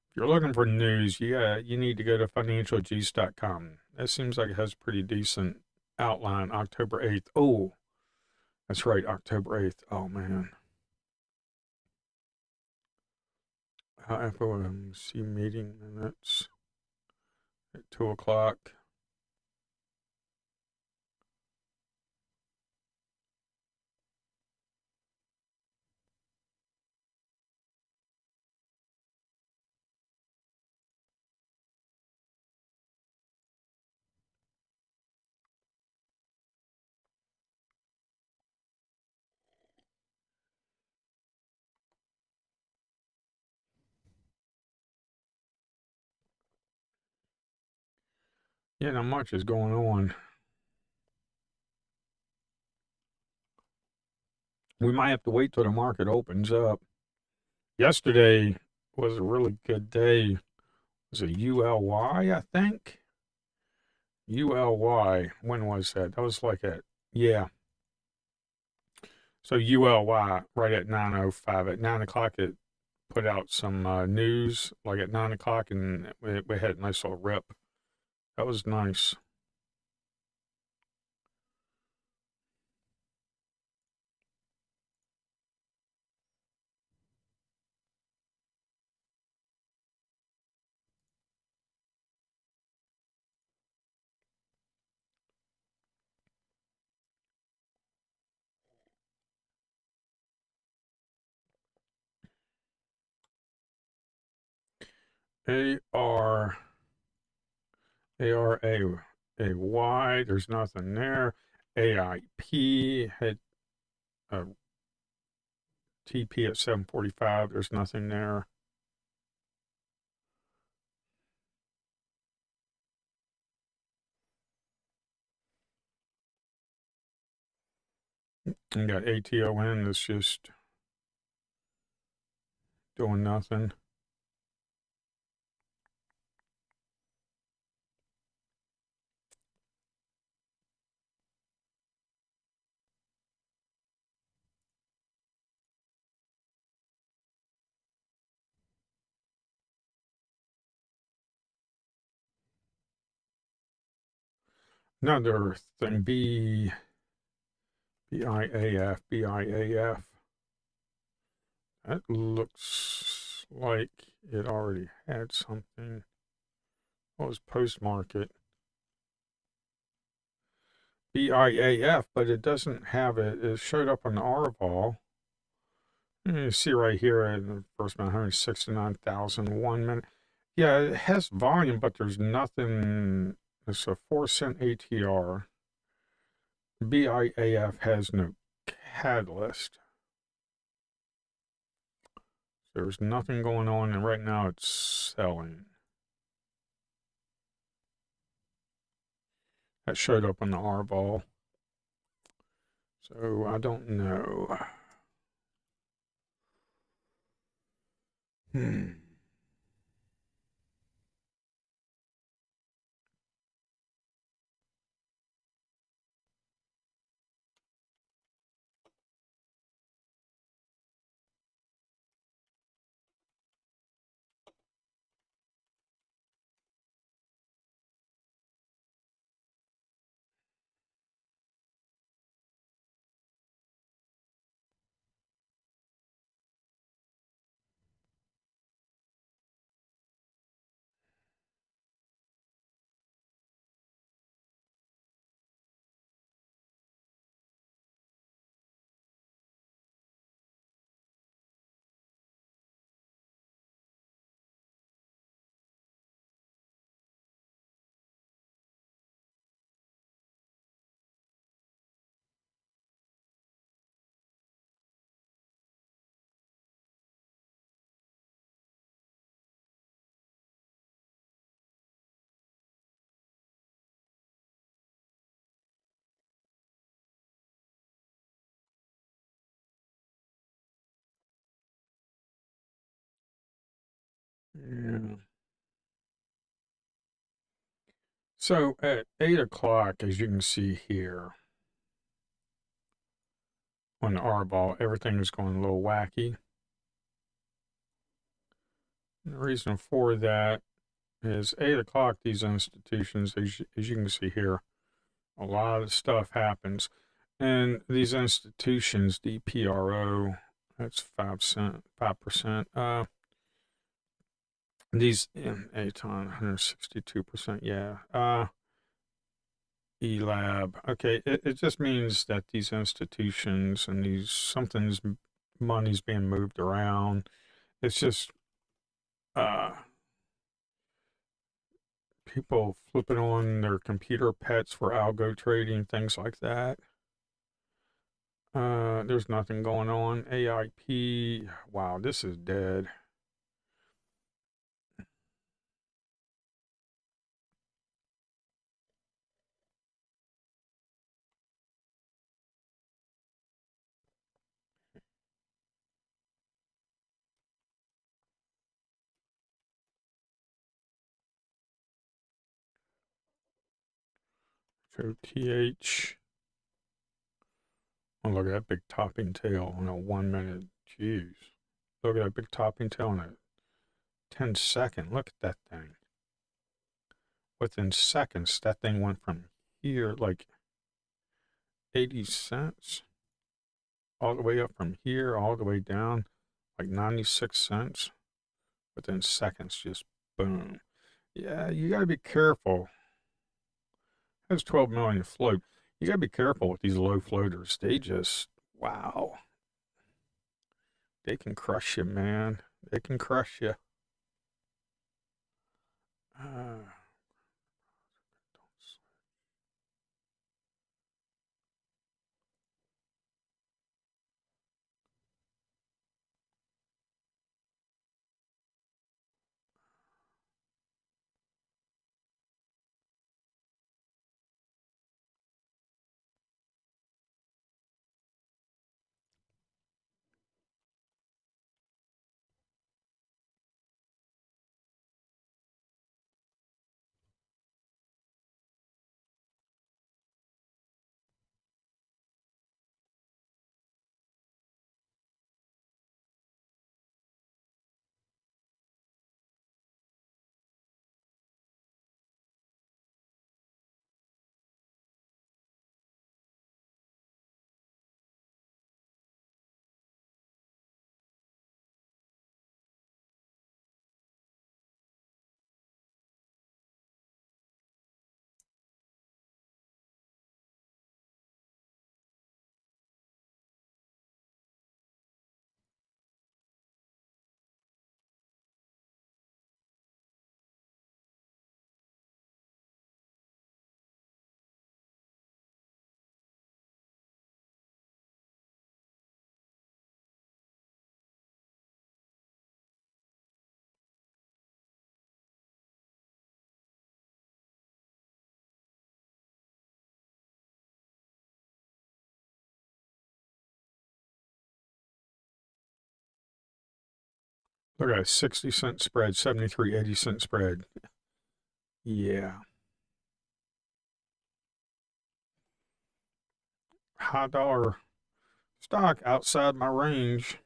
S1: If you're looking for news, you need to go to financialjuice.com. That seems like it has a pretty decent outline. October 8th. Oh, that's right, October 8th. Oh, man. FOMC meeting minutes at 2 o'clock. Yeah, not much is going on. We might have to wait till the market opens up. Yesterday was a really good day. Was it ULY, I think? ULY. When was that? That was like yeah. So ULY right at 9:05. At 9 o'clock, it put out some news like at 9 o'clock, and we had a nice little rip. That was nice. AR, ARAY. There's nothing there. AIP had a TP at 7:45. There's nothing there. You got ATON that's just doing nothing. Another thing, BIAF. That looks like it already had something. What was post market? BIAF, but it doesn't have it. It showed up on the RVOL. You see right here at the first 169,000 1 minute. Yeah, it has volume, but there's nothing. It's a 4 cent ATR. BIAF has no catalyst. There's nothing going on, and right now it's selling. That showed up on the RVOL. So I don't know. Hmm. Yeah. So at 8 o'clock, as you can see here on the R ball, everything is going a little wacky. And the reason for that is 8 o'clock, these institutions, as you can see here, a lot of stuff happens. And these institutions, DPRO, that's 5%. These Aton, 162%. Yeah. ELAB. Okay, it just means that these institutions and these something's money's being moved around. It's just uh, people flipping on their computer pets for algo trading, things like that. There's nothing going on. AIP. Wow, this is dead. So TH. Oh, look at that big topping tail on a 1 minute. Jeez. Look at that big topping tail on a 10-second. Look at that thing. Within seconds, that thing went from here, like 80 cents, all the way up from here, all the way down, like 96 cents. Within seconds, just boom. Yeah, you got to be careful. Has 12 million float. You got to be careful with these low floaters. They just, wow. They can crush you, man. They can crush you. Uh, Look at a 60-cent spread, 73, 80-cent spread. Yeah. High dollar stock outside my range.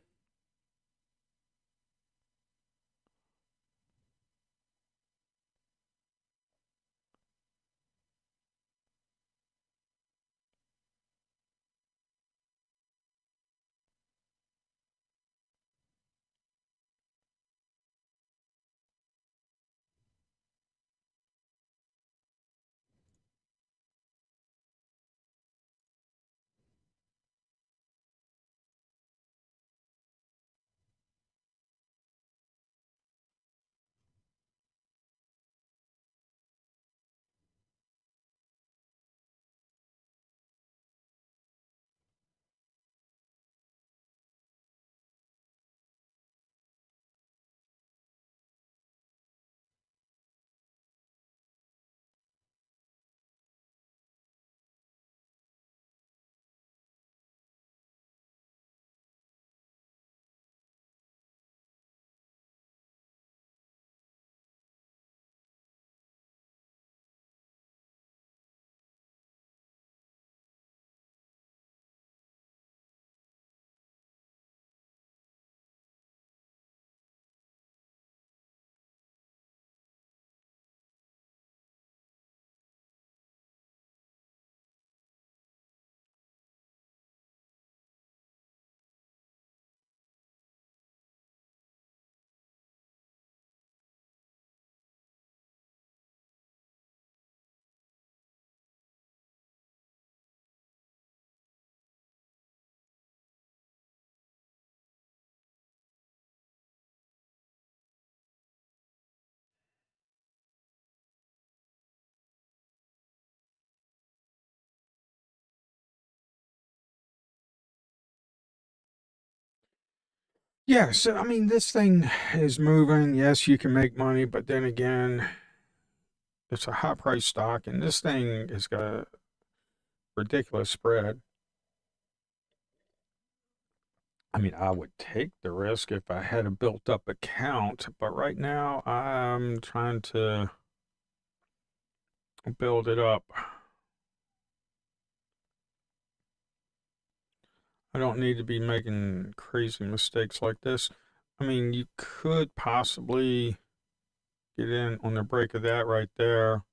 S1: Yeah, so I mean, this thing is moving. Yes, you can make money, but then again, it's a high price stock, and this thing has got a ridiculous spread. I mean, I would take the risk if I had a built up account, but right now I'm trying to build it up. I don't need to be making crazy mistakes like this. I mean, you could possibly get in on the break of that right there.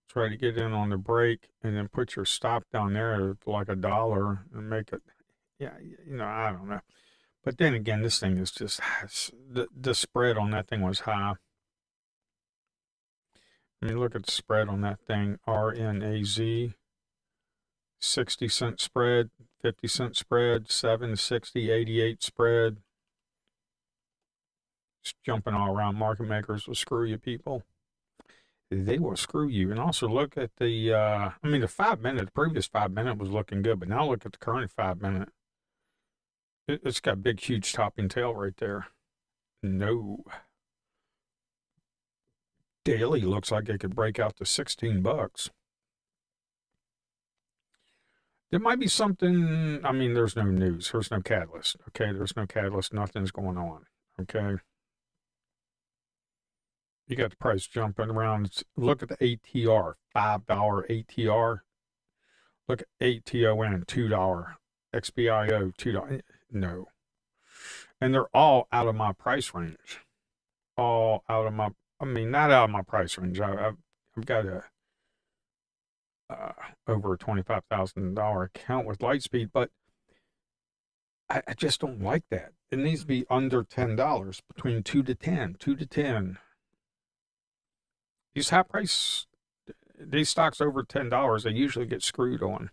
S1: Try to get in on the break and then put your stop down there for like $1 and make it. Yeah, I don't know. But then again, this thing is just the spread on that thing was high. I mean, look at the spread on that thing. RNAZ, 60-cent spread, 50-cent spread, 760, 88 spread. It's jumping all around. Market makers will screw you, people. They will screw you. And also look at I mean, the previous 5 minute was looking good, but now look at the current 5 minute. It's got big, huge topping tail right there. No. Daily looks like it could break out to $16. There might be something. I mean, there's no news. There's no catalyst. Okay. There's no catalyst. Nothing's going on. Okay. You got the price jumping around. Look at the ATR, $5 ATR. Look at ATON, $2. XBIO, $2. No. And they're all out of my price range. All out of my, I mean, not out of my price range. I've got uh, over a $25,000 account with Lightspeed, but I just don't like that. It needs to be under $10, between 2 to 10, 2 to 10. These high price, these stocks over $10, they usually get screwed on.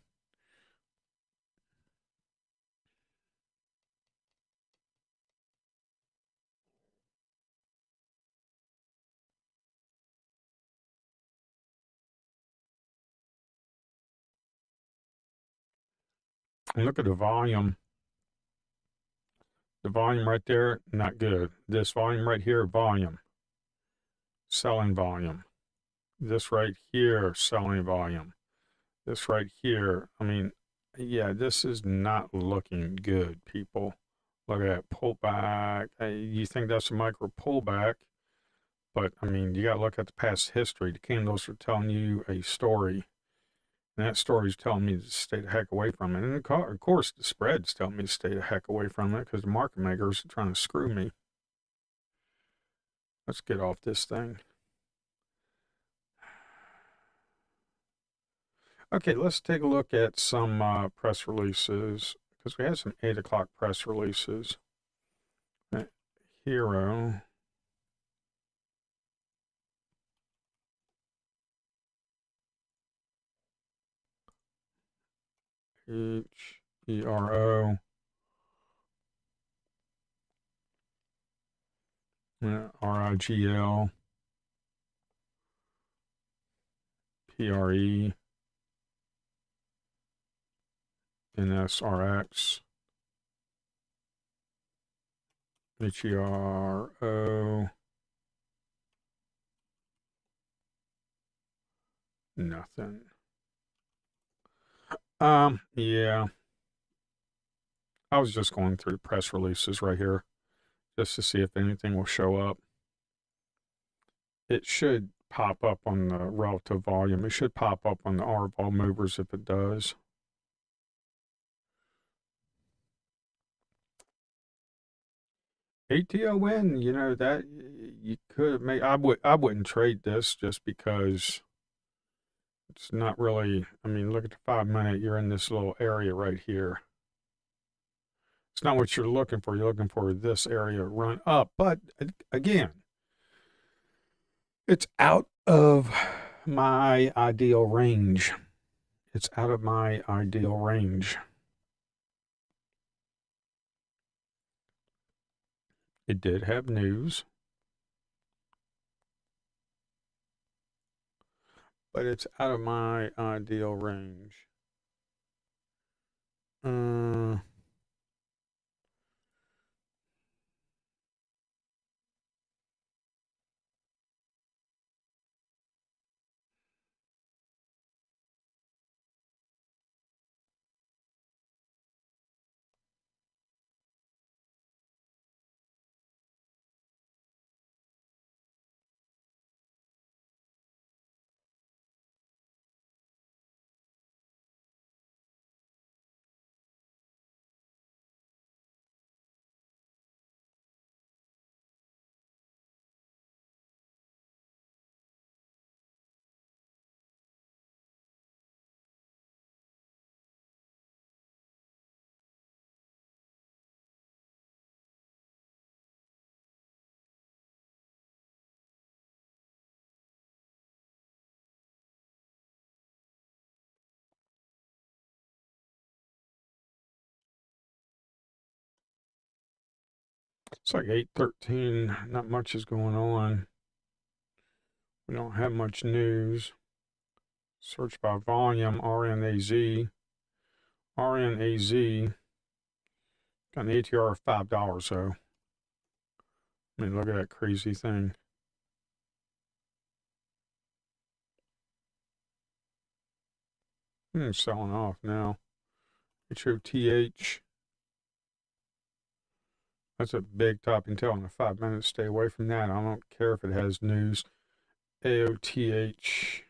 S1: And look at the volume. The volume right there, not good. This volume right here, volume. Selling volume. This right here, selling volume. This right here, I mean, yeah, this is not looking good, people. Look at that pullback. You think that's a micro pullback, but I mean, you got to look at the past history. The candles are telling you a story, and that story is telling me to stay the heck away from it. And of course, the spread's telling me to stay the heck away from it because the market makers are trying to screw me. Let's get off this thing. Okay, let's take a look at some press releases because we had some 8 o'clock press releases. Hero. Hero. RIGL. PRE. NSRX. HERO. Nothing. Yeah. I was just going through the press releases right here just to see if anything will show up. It should pop up on the relative volume. It should pop up on the R ball movers if it does. ATON, you know that you could make. I wouldn't trade this just because it's not really. I mean, look at the 5 minute. You're in this little area right here. It's not what you're looking for. You're looking for this area run up, but again, it's out of my ideal range. It's out of my ideal range. It did have news, but it's out of my ideal range. It's like 8:13. Not much is going on. We don't have much news. Search by volume, RNAZ. RNAZ got an ATR of $5 though. I mean, look at that crazy thing. Selling off now. HOTH. That's a big top and tail in the 5 minutes. Stay away from that. I don't care if it has news. AOTH.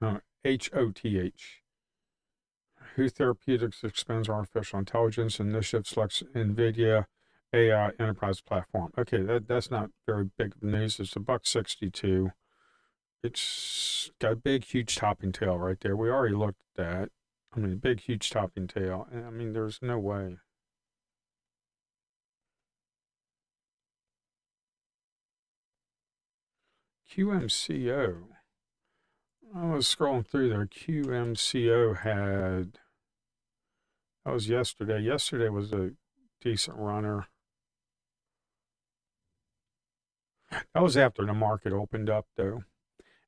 S1: No, HOTH. Who Therapeutics expends artificial intelligence initiative selects NVIDIA AI enterprise platform. Okay, that's not very big news. It's $1.62. It's got a big, huge topping tail right there. We already looked at that. I mean, big, huge topping tail. I mean, there's no way. QMCO. I was scrolling through there. QMCO had, that was yesterday. Yesterday was a decent runner. That was after the market opened up, though.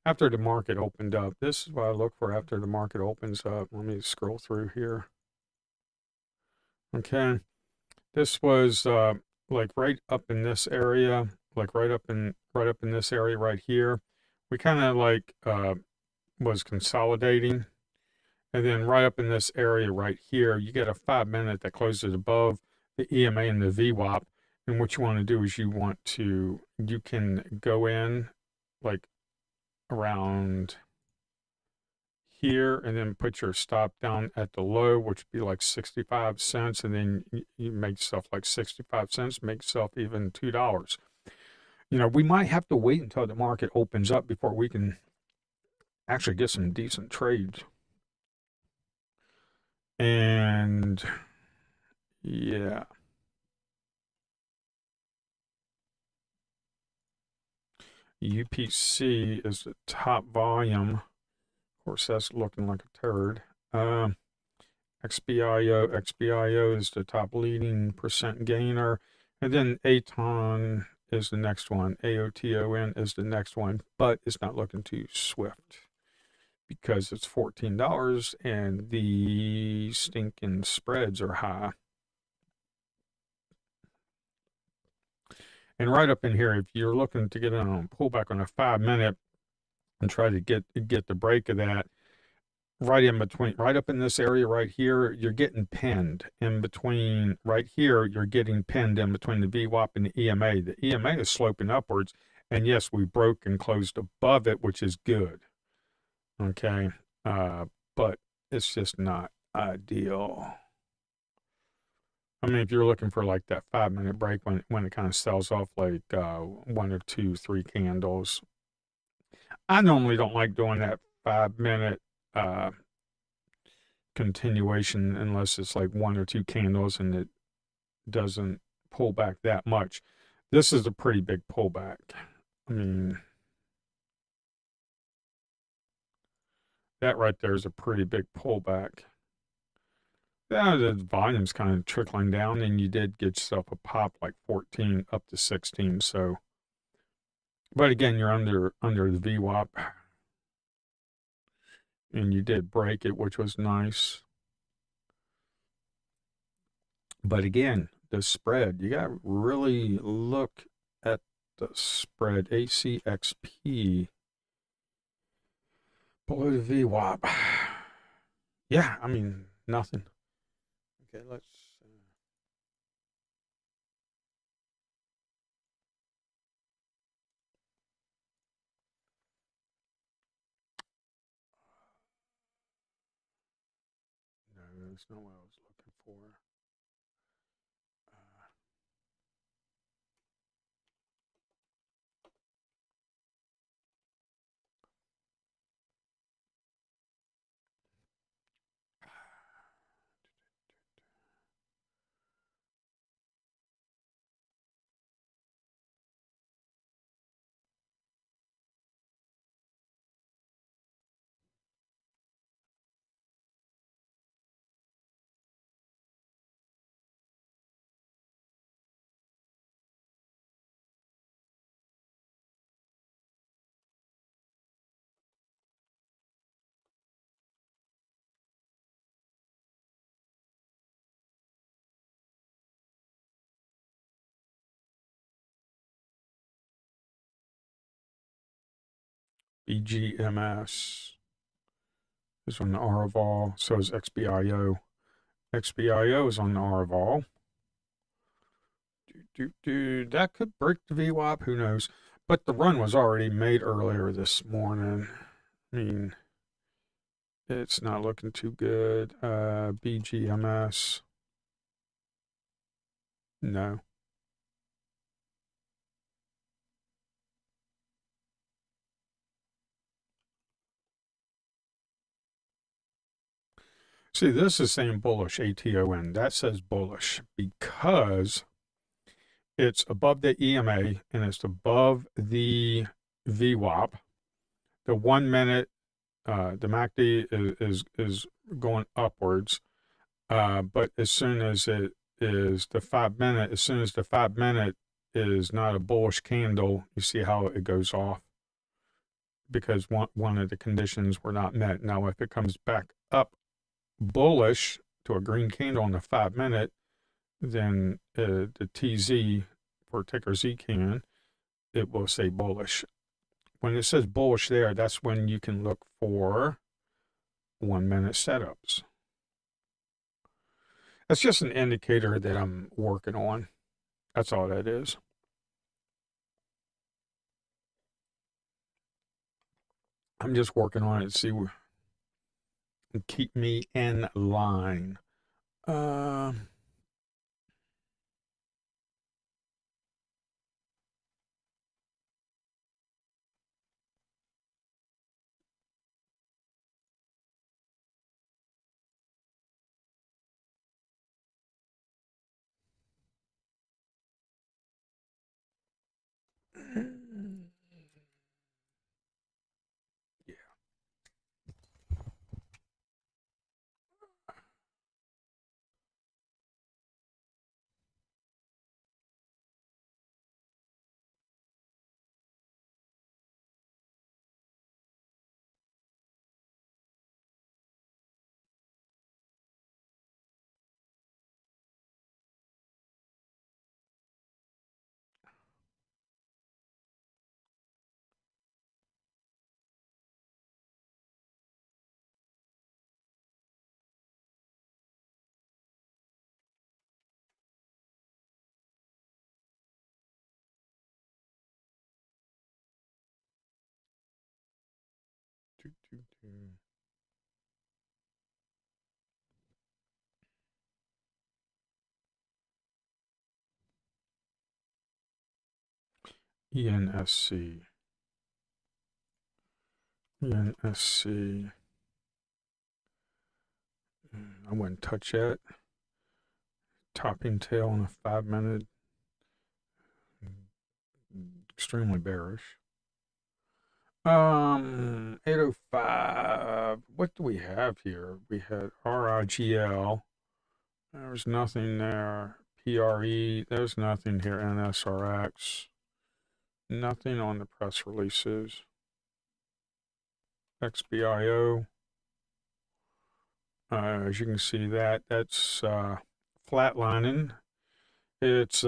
S1: After the market opened up, this is what I look for after the market opens up. Let me scroll through here. Okay. This was like right up in this area, like right up in this area right here. We kind of like was consolidating. And then right up in this area right here, you get a 5 minute that closes above the EMA and the VWAP. And what you want to do is you can go in like around here and then put your stop down at the low, which would be like 65 cents. And then you make stuff like 65 cents, make yourself even $2. We might have to wait until the market opens up before we can actually get some decent trades. And yeah. UPC is the top volume. Of course, that's looking like a turd. XBIO is the top leading percent gainer. And then ATON is the next one. AOTON is the next one, but it's not looking too swift because it's $14 and the stinking spreads are high. And right up in here, if you're looking to get in on a pullback on a 5-minute and try to get the break of that, right in between, right up in this area right here, you're getting pinned. In between, right here, you're getting pinned in between the VWAP and the EMA. The EMA is sloping upwards, and yes, we broke and closed above it, which is good. Okay, but it's just not ideal. I mean, if you're looking for like that 5-minute break when it kind of sells off like 1 or 2, 3 candles, I normally don't like doing that 5-minute continuation unless it's like 1 or 2 candles and it doesn't pull back that much. This is a pretty big pullback. I mean, that right there is a pretty big pullback. Yeah, the volume's kind of trickling down, and you did get yourself a pop like 14 up to 16. So, but again, you're under the VWAP, and you did break it, which was nice. But again, the spread, you got to really look at the spread. ACXP below the VWAP. Yeah, I mean, nothing. Okay, let's. No, that's not what I was looking for. BGMS is on the R of all. So is XBIO. XBIO is on the R of all. That could break the VWAP. Who knows? But the run was already made earlier this morning. I mean, it's not looking too good. BGMS. No. See, this is saying bullish, ATON. That says bullish because it's above the EMA and it's above the VWAP. The 1 minute, the MACD is going upwards. But as soon as it is the 5-minute, as soon as the 5-minute is not a bullish candle, you see how it goes off because one of the conditions were not met. Now, if it comes back up bullish to a green candle on the 5-minute, then the TZ for ticker ZCAN, it will say bullish. When it says bullish there, that's when you can look for 1-minute setups. That's just an indicator that I'm working on. That's all that is. I'm just working on it to see keep me in line. Uh, yeah. ENSC. ENSC. I wouldn't touch that. Topping tail on a 5 minute. Extremely bearish. 805. What do we have here? We had RIGL. There's nothing there. PRE. There's nothing here. NSRX. Nothing on the press releases. XBIO. As you can see, that's flatlining. It's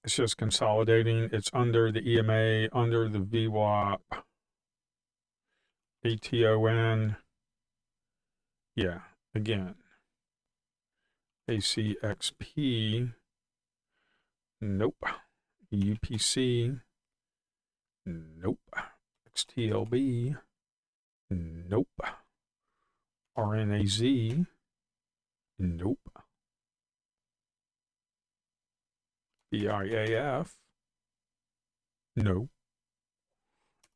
S1: just consolidating. It's under the EMA, under the VWAP, ATON. Yeah, again, ACXP. Nope. UPC. Nope. XTLB. Nope. RNAZ. Nope. BIAF. No.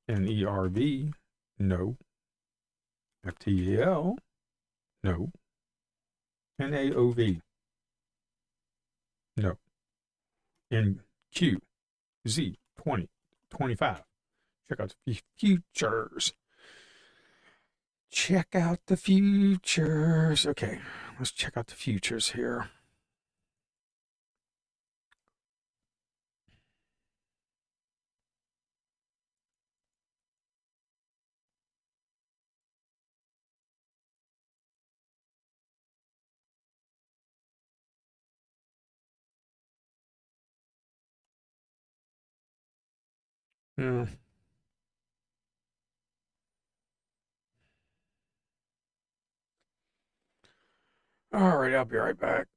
S1: NERV. No. FTEL. No. NAOV. No. NQZ 2025. Check out the futures. Check out the futures. Okay, let's check out the futures here. Yeah. All right, I'll be right back.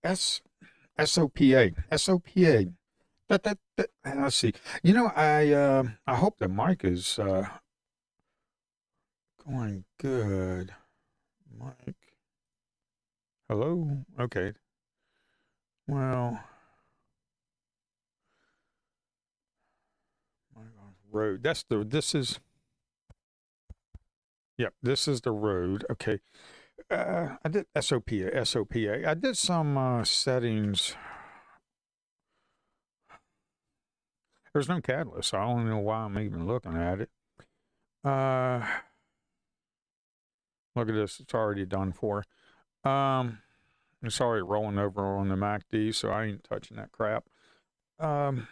S1: S SOPA. SOPA. That let's see. You know, I hope the mic is going good. Mic. Hello? Okay. Well, road. This is, yep, this is the road. Okay. I did SOPA. I did some settings. There's no catalyst, so I don't know why I'm even looking at it. Uh, Look at this. It's already done for. Um, it's already rolling over on the MACD, so I ain't touching that crap. Um,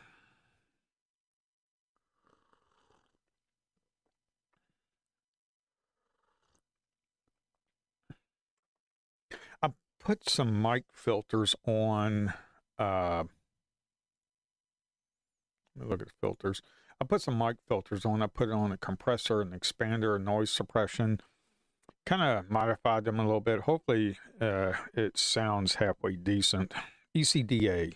S1: I put some mic filters on. Let me look at filters. I put some mic filters on. I put it on a compressor, an expander, a noise suppression. Kind of modified them a little bit. Hopefully, it sounds halfway decent. ECDA.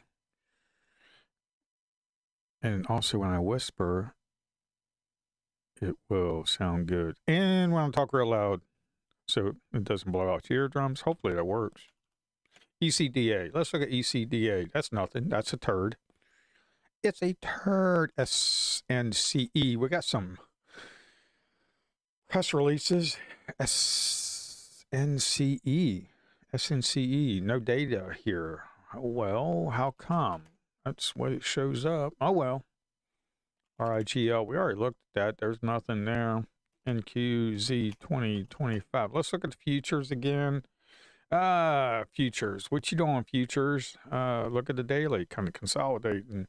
S1: And also, when I whisper, it will sound good. And when I talk real loud, so it doesn't blow out your eardrums, hopefully that works. ECDA. Let's look at ECDA. That's nothing. That's a turd. It's a turd. SNCE. We got some press releases. SNCE. SNCE. No data here. Well, how come? That's what it shows up. Oh, well. RIGL. We already looked at that. There's nothing there. NQZ 2025. Let's look at the futures again. Futures. What you doing, futures? Look at the daily, kind of consolidating.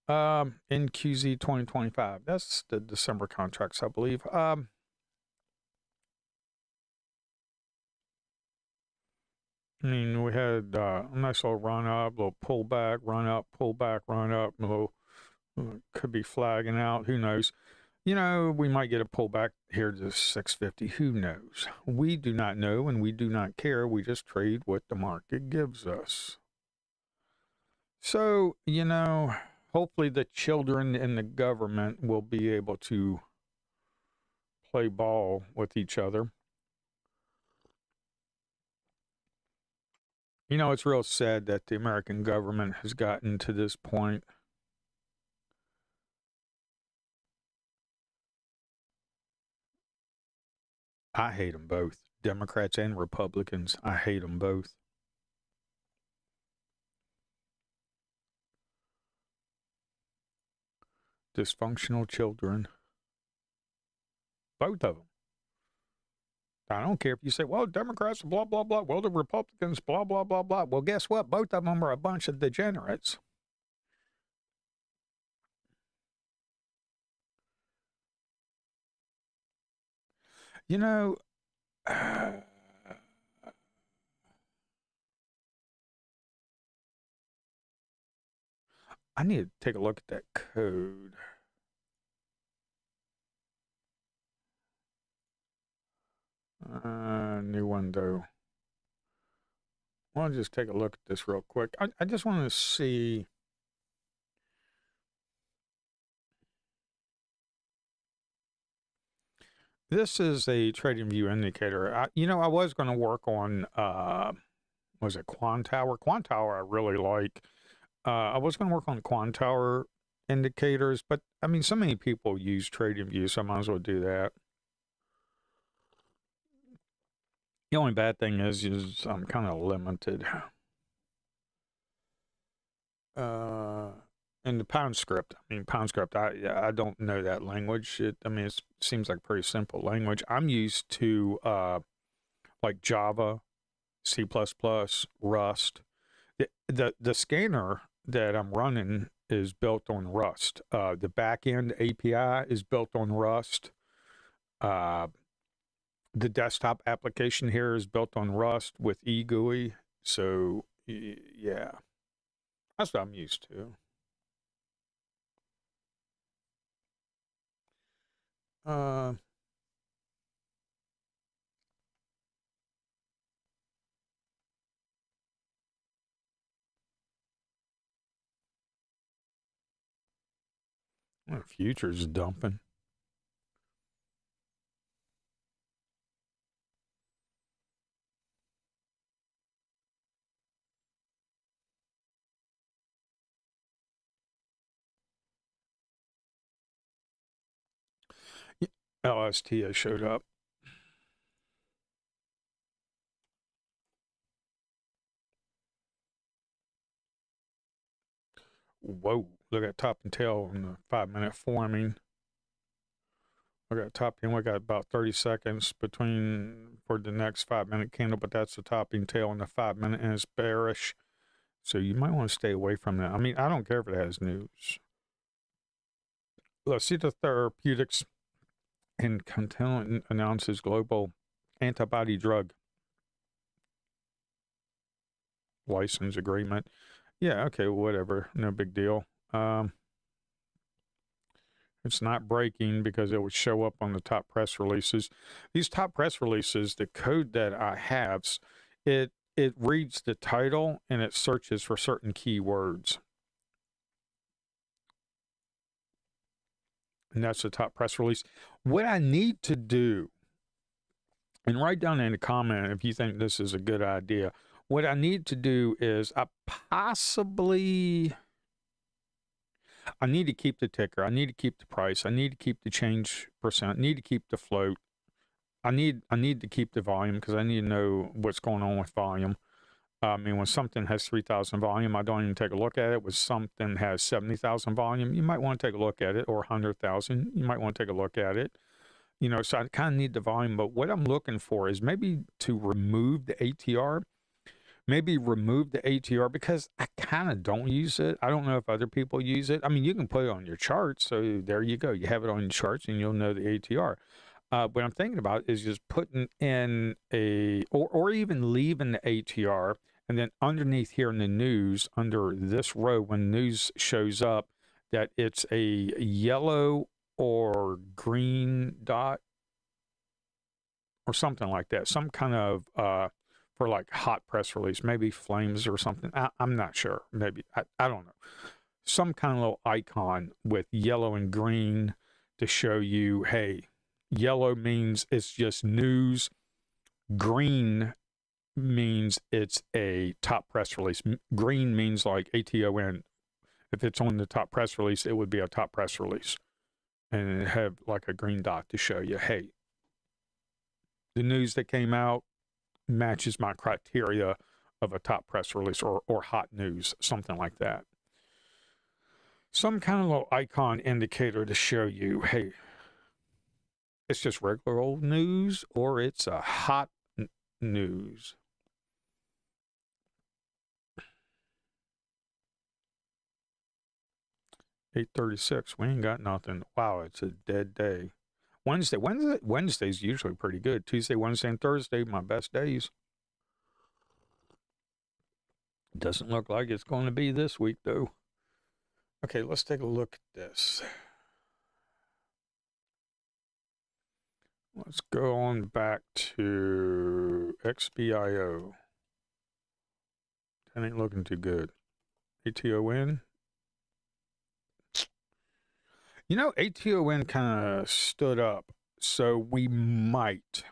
S1: NQZ 2025. That's the December contracts, I believe. I mean, we had a nice little run up, little pullback, run up, pullback, run up. A little could be flagging out. Who knows? You know, we might get a pullback here to 650. Who knows? We do not know, and we do not care. We just trade what the market gives us. So, you know, hopefully the children in the government will be able to play ball with each other. You know, it's real sad that the American government has gotten to this point. I hate them both, Democrats and Republicans. I hate them both. Dysfunctional children. Both of them. I don't care if you say, well, Democrats, blah, blah, blah. Well, the Republicans, blah, blah, blah, blah. Well, guess what? Both of them are a bunch of degenerates. You know, I need to take a look at that code. New window. I'll just take a look at this real quick. I just want to see. This is a trading view indicator. I was going to work on, was it Quantower? Quantower I really like. I was going to work on Quantower indicators, but I mean, so many people use trading view, so I might as well do that. The only bad thing is I'm kind of limited. In the pound script, I don't know that language. It seems like pretty simple language. I'm used to like Java, C++, Rust. The scanner that I'm running is built on Rust. The backend API is built on Rust. The desktop application here is built on Rust with eGUI. So, yeah, that's what I'm used to. Uh, Well, futures dumping. LSTA showed up. Whoa, look at top and tail on the 5-minute forming. Look at top and we got about 30 seconds between for the next 5-minute candle, but that's the topping tail on the 5-minute and it's bearish. So you might want to stay away from that. I mean, I don't care if it has news. Let's see the therapeutics and Content announces global antibody drug license agreement. Yeah, okay, whatever. No big deal. It's not breaking because it would show up on the top press releases. These top press releases, the code that I have, it reads the title and it searches for certain keywords. And that's the top press release. What I need to do, and write down in a comment if you think this is a good idea. What I need to do is I need to keep the ticker. I need to keep the price. I need to keep the change percent. I need to keep the float. I need to keep the volume because I need to know what's going on with volume. I mean, when something has 3,000 volume, I don't even take a look at it. When something has 70,000 volume, you might want to take a look at it, or 100,000, you might want to take a look at it. You know, so I kind of need the volume, but what I'm looking for is maybe to remove the ATR. Maybe remove the ATR because I kind of don't use it. I don't know if other people use it. I mean, you can put it on your chart, so there you go. You have it on your charts and you'll know the ATR. What I'm thinking about is just putting in or even leaving the ATR, and then underneath here in the news, under this row, when news shows up, that it's a yellow or green dot or something like that. Some kind of, for like hot press release, maybe flames or something. I'm not sure. Maybe, I don't know. Some kind of little icon with yellow and green to show you, hey, yellow means it's just news. Green means it's a top press release. Green means like ATON. If it's on the top press release, it would be a top press release. And it have like a green dot to show you, hey, the news that came out matches my criteria of a top press release or hot news, something like that. Some kind of little icon indicator to show you, hey, it's just regular old news or it's a hot news. $8:36. We ain't got nothing. Wow, it's a dead day. Wednesday's usually pretty good. Tuesday, Wednesday, and Thursday, my best days. Doesn't look like it's going to be this week, though. Okay, let's take a look at this. Let's go on back to XBIO. That ain't looking too good. ATON. You know, ATON kind of stood up, so we might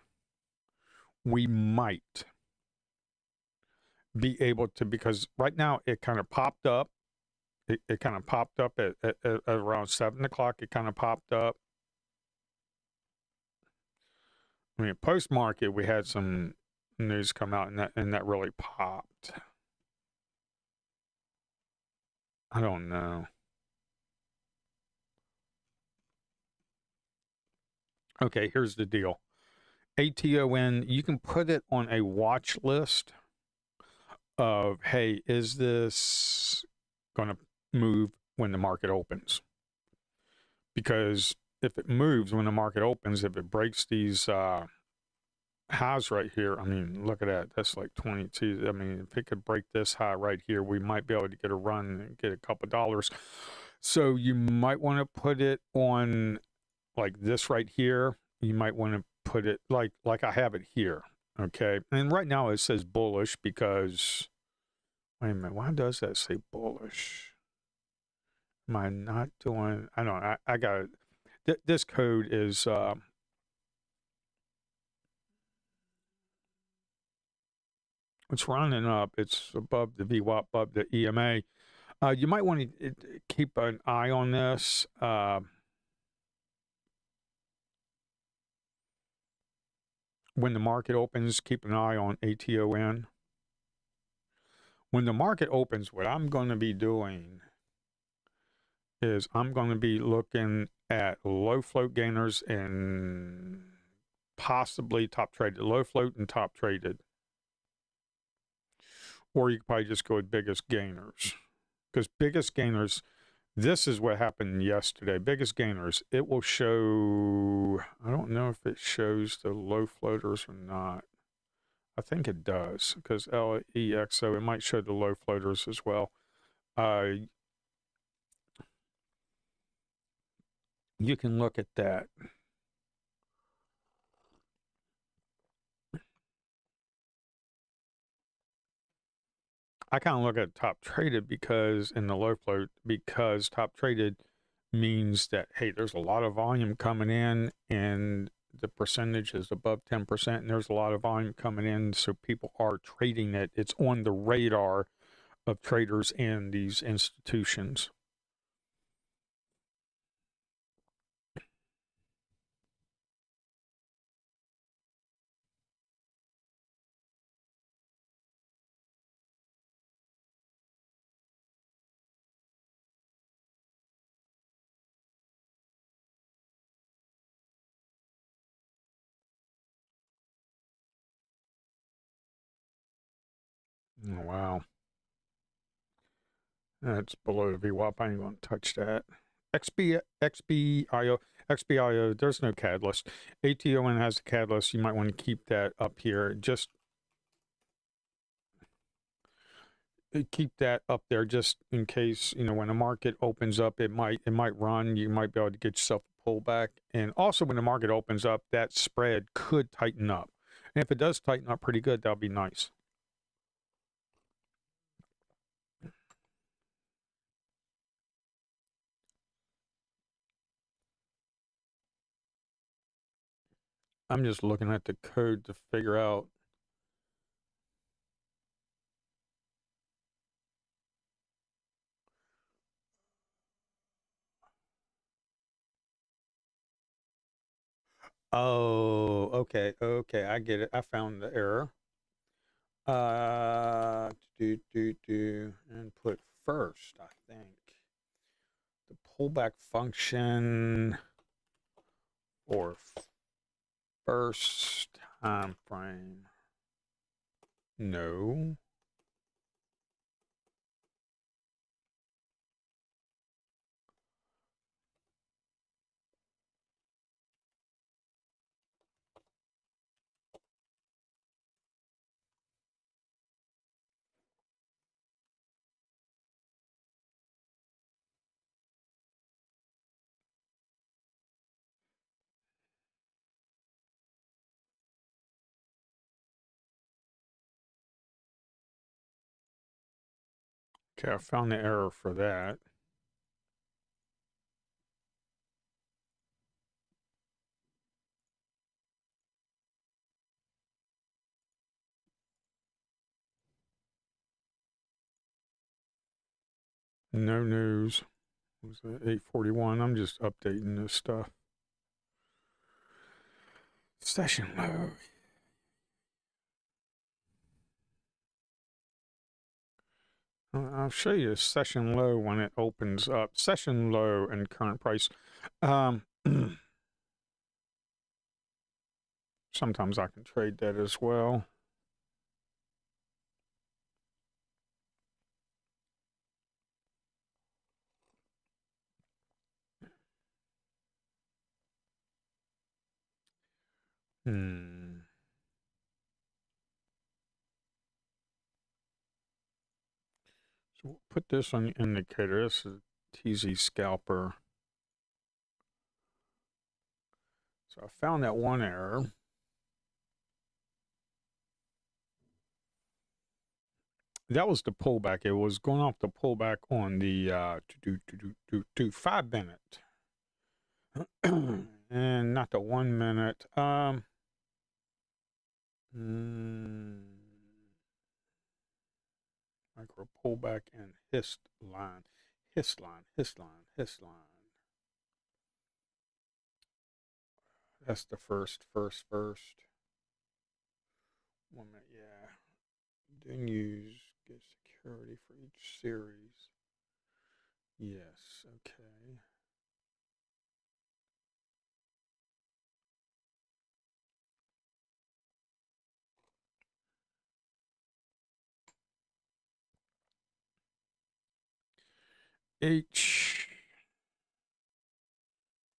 S1: be able to, because right now it kind of popped up. It kind of popped up at around 7 o'clock. It kind of popped up. I mean, post market, we had some news come out, and that really popped. I don't know. Okay, here's the deal. ATON, you can put it on a watch list of, hey, is this going to move when the market opens? Because if it moves when the market opens, if it breaks these highs right here, I mean, look at that. That's like 22. I mean, if it could break this high right here, we might be able to get a run and get a couple dollars. So you might want to put it on like this right here. You might want to put it like I have it here. Okay. And right now it says bullish because, wait a minute, why does that say bullish? Am I not doing? I don't. I got this code is it's running up. It's above the VWAP, above the EMA. You might want to keep an eye on this. When the market opens, keep an eye on ATON. When the market opens, what I'm going to be doing is I'm going to be looking at low float gainers and possibly top traded, low float and top traded. Or you could probably just go with biggest gainers. Because biggest gainers, this is what happened yesterday. Biggest gainers, it will show, I don't know if it shows the low floaters or not. I think it does because LEXO, it might show the low floaters as well. You can look at that. I kind of look at top traded because in the low float, because top traded means that, hey, there's a lot of volume coming in and the percentage is above 10% and there's a lot of volume coming in. So people are trading it. It's on the radar of traders in these institutions. Oh, wow. That's below the VWAP. I ain't going to touch that. XBIO, there's no catalyst. ATON has a catalyst. You might want to keep that up here. Just keep that up there just in case, when the market opens up, it might run. You might be able to get yourself a pullback. And also when the market opens up, that spread could tighten up. And if it does tighten up pretty good, that'll be nice. I'm just looking at the code to figure out. Oh, okay, I get it. I found the error. And put first, I think. The pullback function or first time frame. No. Okay, I found the error for that. No news. What was that 841? I'm just updating this stuff. Session low. I'll show you a session low when it opens up. Session low and current price. Sometimes I can trade that as well. So we'll put this on the indicator. This is TZ scalper. So I found that one error. that was the pullback. It was going off the pullback on the 5 minute, and not the 1 minute. Mm, Micro pullback and hist line. That's the first. 1 minute, yeah. Then use get security for each series. Yes, okay.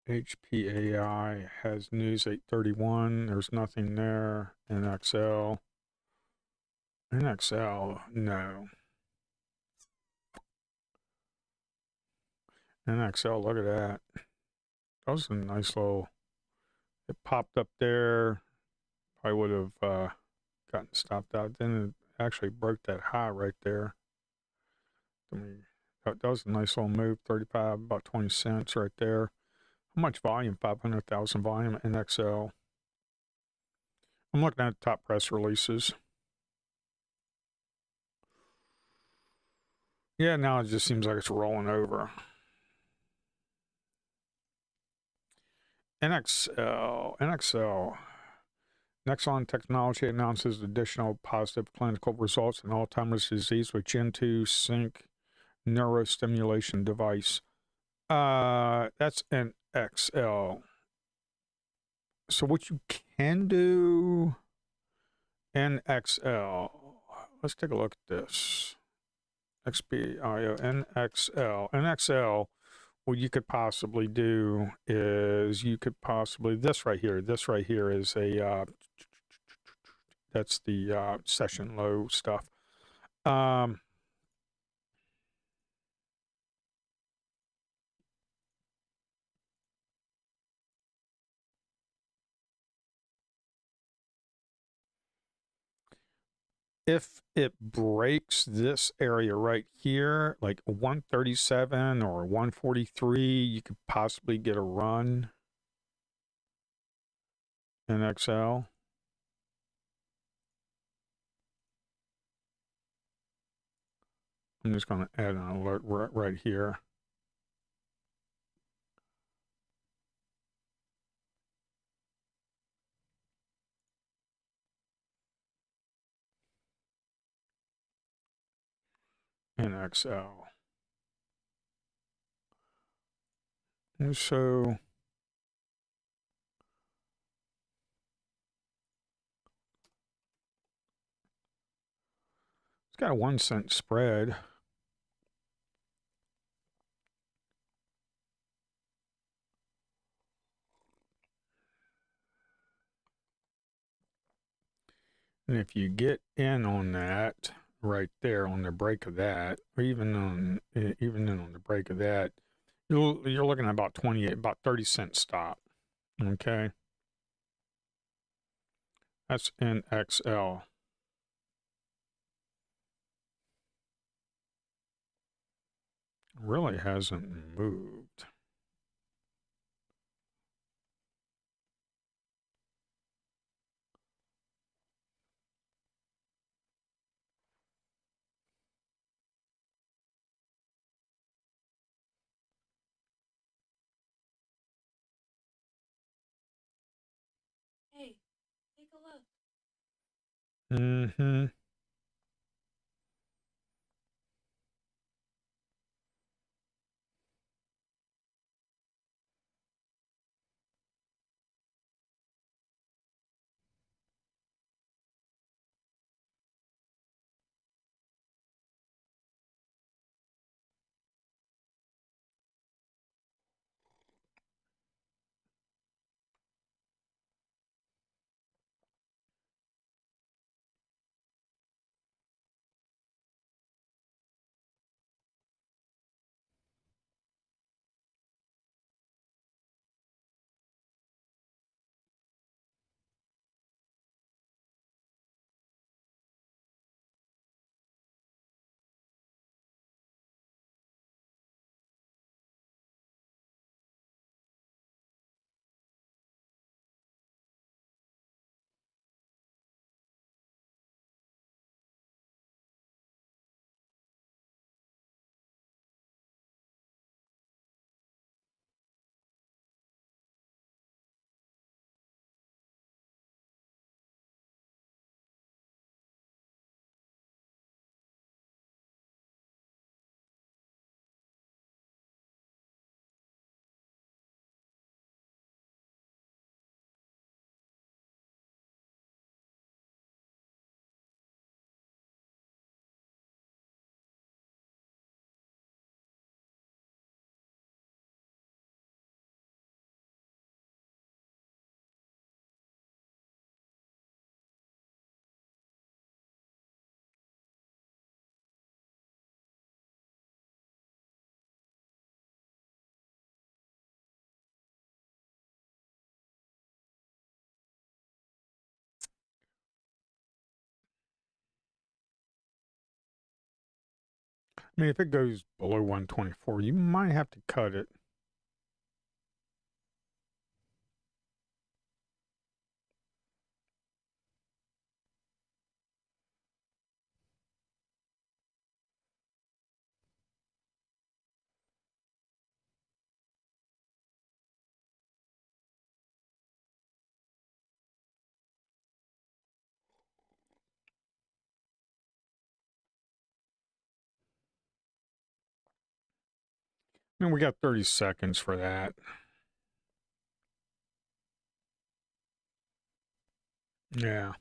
S1: HPAI has news 831. There's nothing there. NXL. No. NXL, look at that. That was a nice little, it popped up there. I would have gotten stopped out. Then it actually broke that high right there. I mean, that was a nice little move. 35, about 20 cents right there. How much volume? 500,000 volume. NXL. I'm looking at top press releases. Yeah, now it just seems like it's rolling over. NXL. Nexon Technology announces additional positive clinical results in Alzheimer's disease with Gen 2 sync neurostimulation device. That's NXL. So what you can do, NXL. Let's take a look at this. XBIO, NXL. NXL, what you could possibly do is you could possibly, this right here is a, that's the session low stuff. If it breaks this area right here, like 137 or 143, you could possibly get a run in XL. I'm just going to add an alert right here. In XL. And so it's got a 1 cent spread. And if you get in on that right there on the break of that, or even on the break of that, you're looking at about 30 cent stop. Okay, that's NXL. Really hasn't moved.
S2: Hey, take a look.
S1: Mm-hmm. I mean, if it goes below 124, you might have to cut it. I mean, we got 30 seconds for that. Yeah,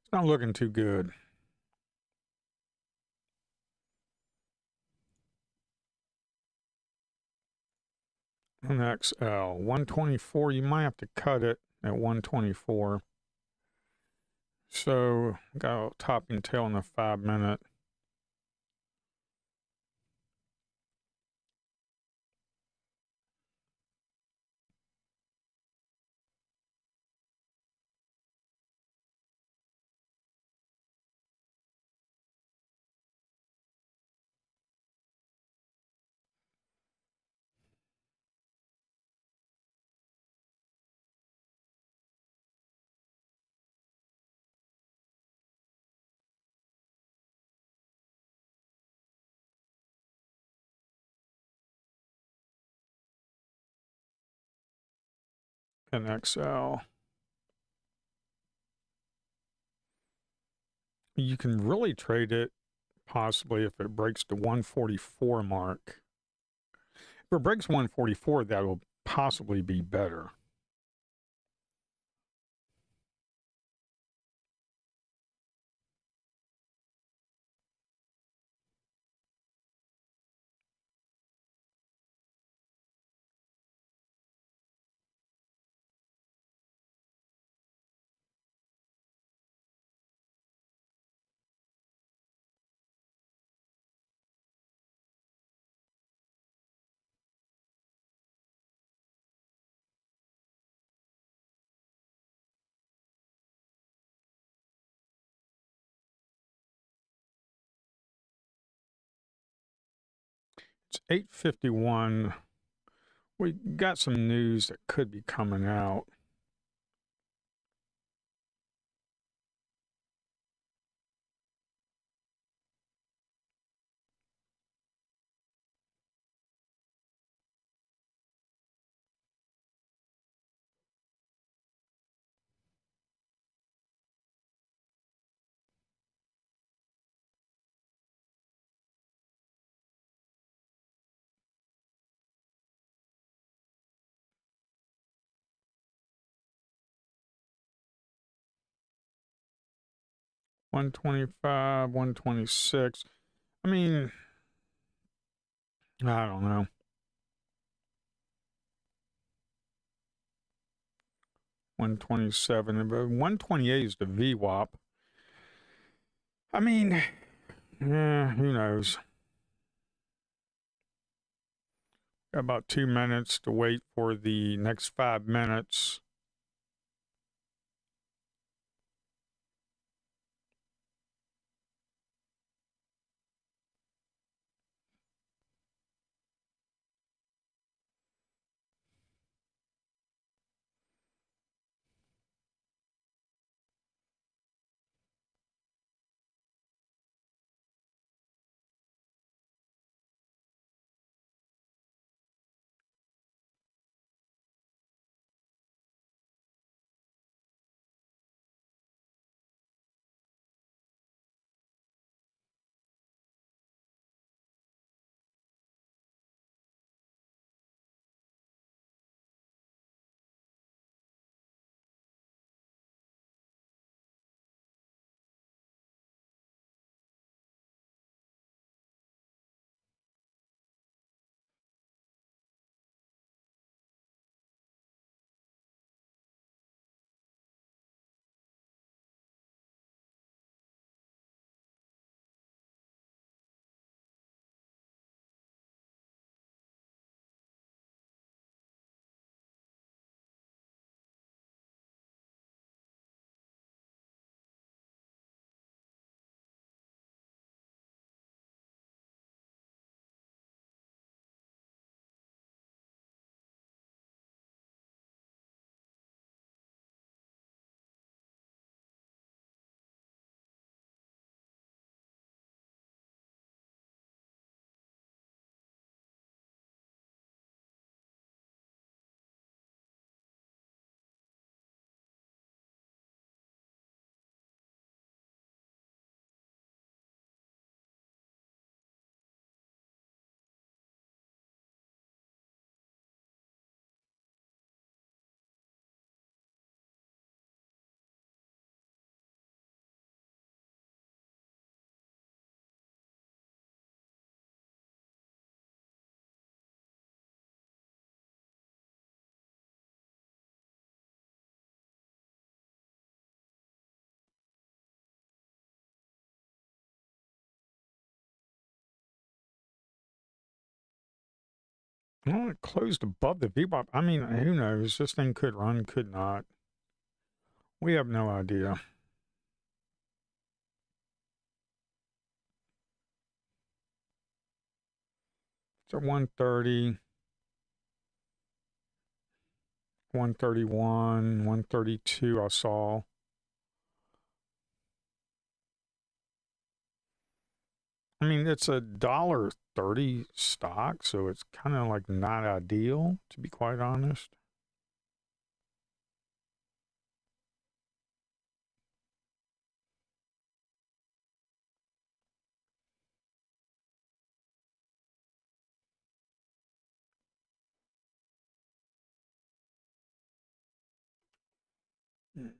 S1: it's not looking too good. And XL 124, you might have to cut it at 124. So got a topping tail in the 5 minute. And XL. You can really trade it possibly if it breaks the 144 mark. If it breaks 144, that will possibly be better. It's 8:51. We got some news that could be coming out. $125, $126. I mean, I don't know. $127, but $128 is the VWAP. I mean, yeah, who knows? Got about 2 minutes to wait for the next 5 minutes. Well, it closed above the VWAP. I mean, who knows? This thing could run, could not. We have no idea. It's at 130, 131, 132. I saw. I mean, it's a $1.30 stock, so it's kind of like not ideal, to be quite honest. Mm.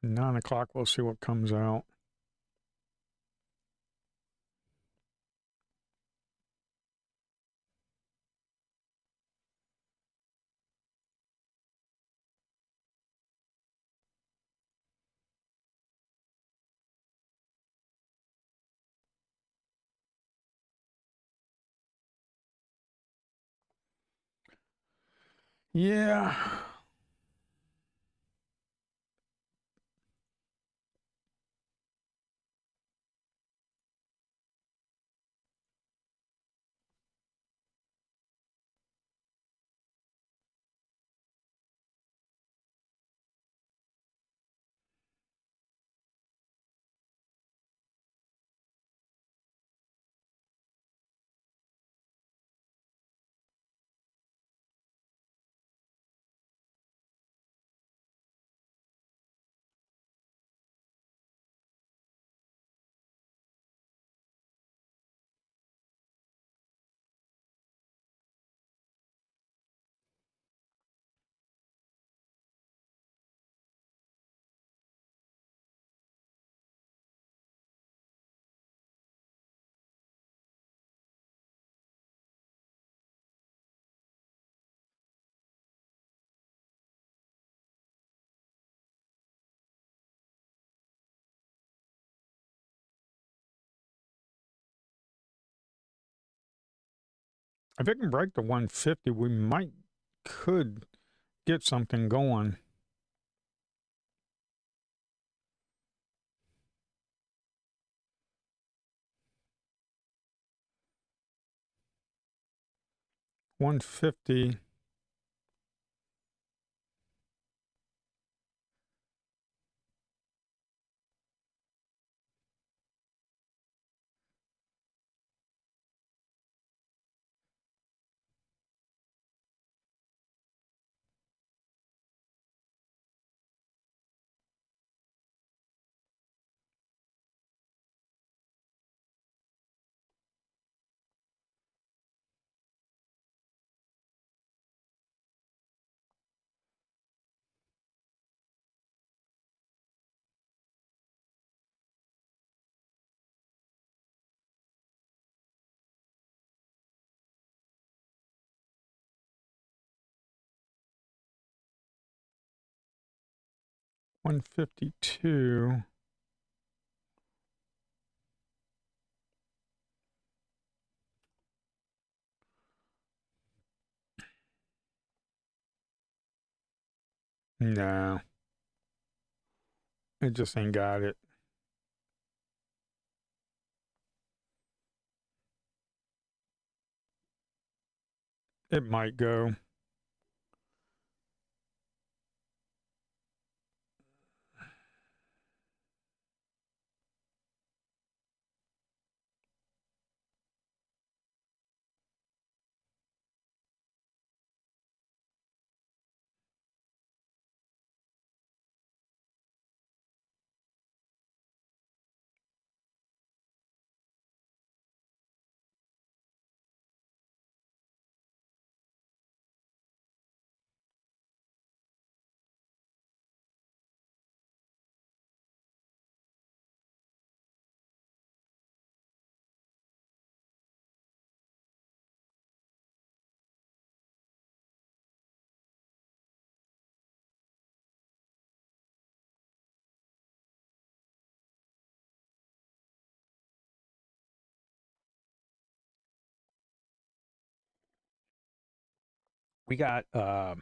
S1: 9 o'clock, we'll see what comes out. Yeah. If it can break the 150, we could get something going. $150. $152. No, it just ain't got it. It might go. we got I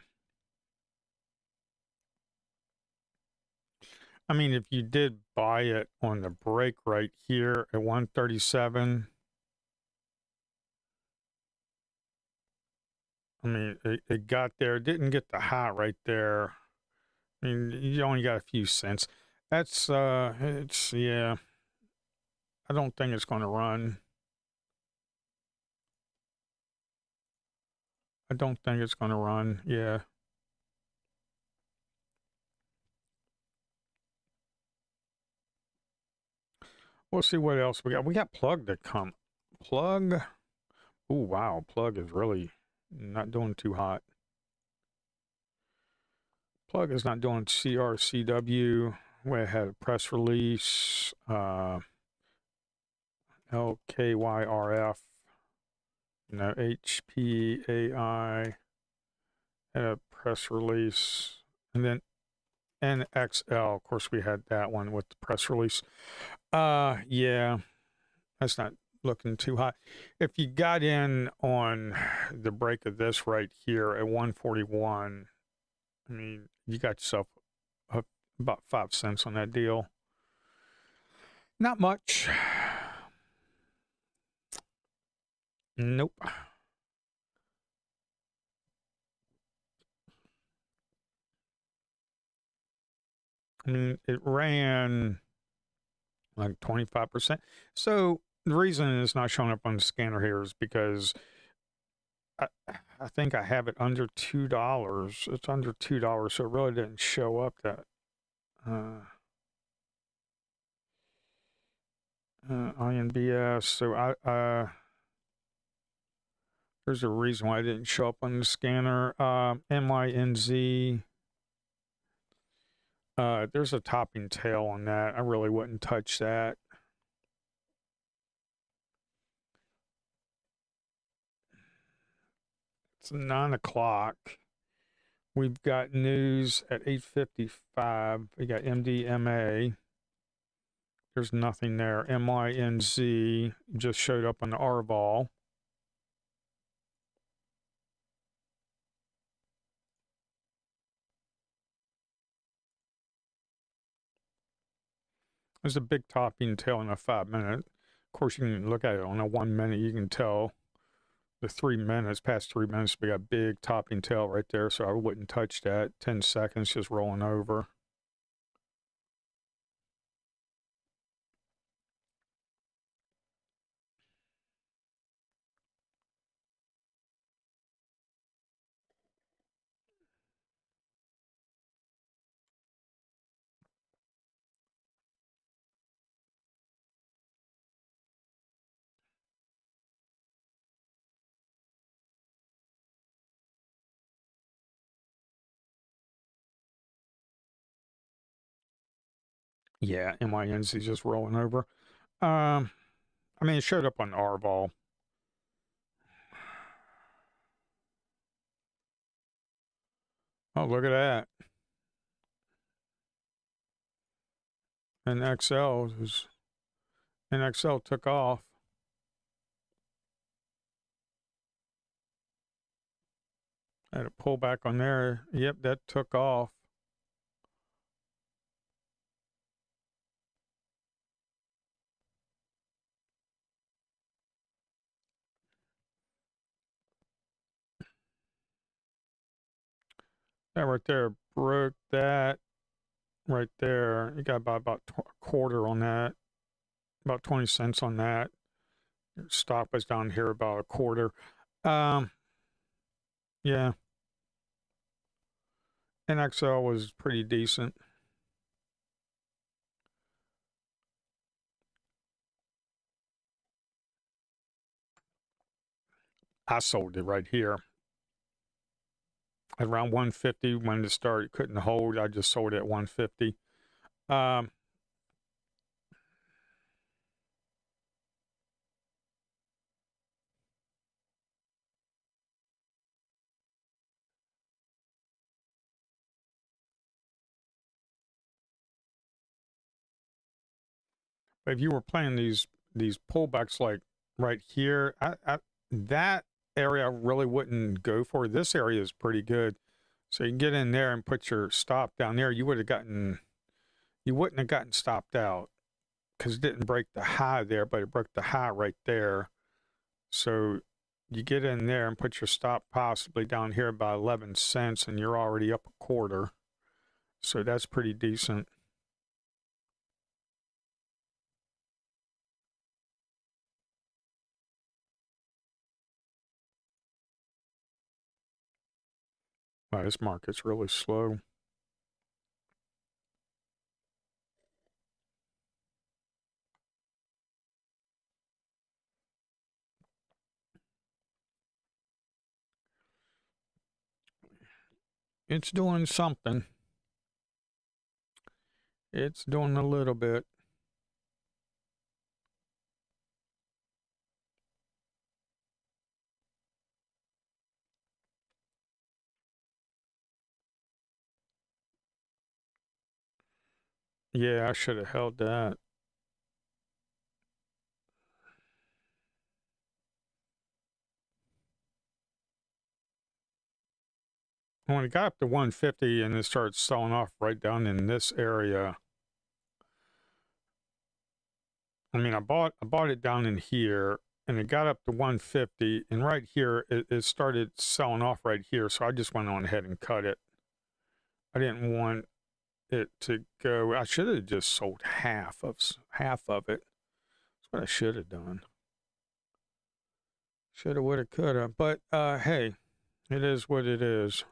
S1: mean, if you did buy it on the break right here at 137, I mean, it got there. It didn't get the high right there. I mean, you only got a few cents. That's it's yeah. I don't think it's going to run. I don't think it's going to run. Yeah. We'll see what else we got. We got plug to come. Plug. Oh wow, plug is really not doing too hot. Plug is not doing CRCW. We had a press release. LKYRF. HPAI had a press release, and then NXL. Of course, we had that one with the press release. Yeah, that's not looking too hot. If you got in on the break of this right here at 141, I mean, you got yourself about 5 cents on that deal. Not much. Nope. I mean, it ran like 25%. So the reason it's not showing up on the scanner here is because I, I think I have it under $2. It's under $2, so it really didn't show up that. INBS. So there's a reason why I didn't show up on the scanner. MYNZ. There's a topping tail on that. I really wouldn't touch that. It's 9 o'clock. We've got news at 8:55. We got MDMA. There's nothing there. MYNZ just showed up on the RVOL. There's a big topping tail in a 5 minute. Of course, you can look at it on a 1 minute. You can tell the 3 minutes, past 3 minutes, we got big topping tail right there. So I wouldn't touch that. 10 seconds just rolling over. Yeah, MINC just rolling over. I mean, it showed up on RVOL. Oh, look at that. And XL took off. I had a pullback on there. Yep, that took off. That right there broke that right there. You got about a quarter on that, about 20 cents on that. Your stop was down here about a quarter. Um, yeah, NXL was pretty decent. I sold it right here at around 150 when it started. Couldn't hold. I just sold it at 150. But if you were playing these pullbacks like right here, that area I really wouldn't go for. This area is pretty good. So you can get in there and put your stop down there. You wouldn't have gotten stopped out because it didn't break the high there, but it broke the high right there. So you get in there and put your stop possibly down here by 11 cents and you're already up a quarter. So that's pretty decent. Wow, this market's really slow. It's doing something. It's doing a little bit. Yeah, I should have held that. When it got up to 150 and it started selling off right down in this area, I mean, I bought it down in here, and it got up to 150, and right here it started selling off right here. So I just went on ahead and cut it. I didn't want it to go. I should have just sold half of it. That's what I should have done. Shoulda, woulda, coulda. But hey, it is what it is.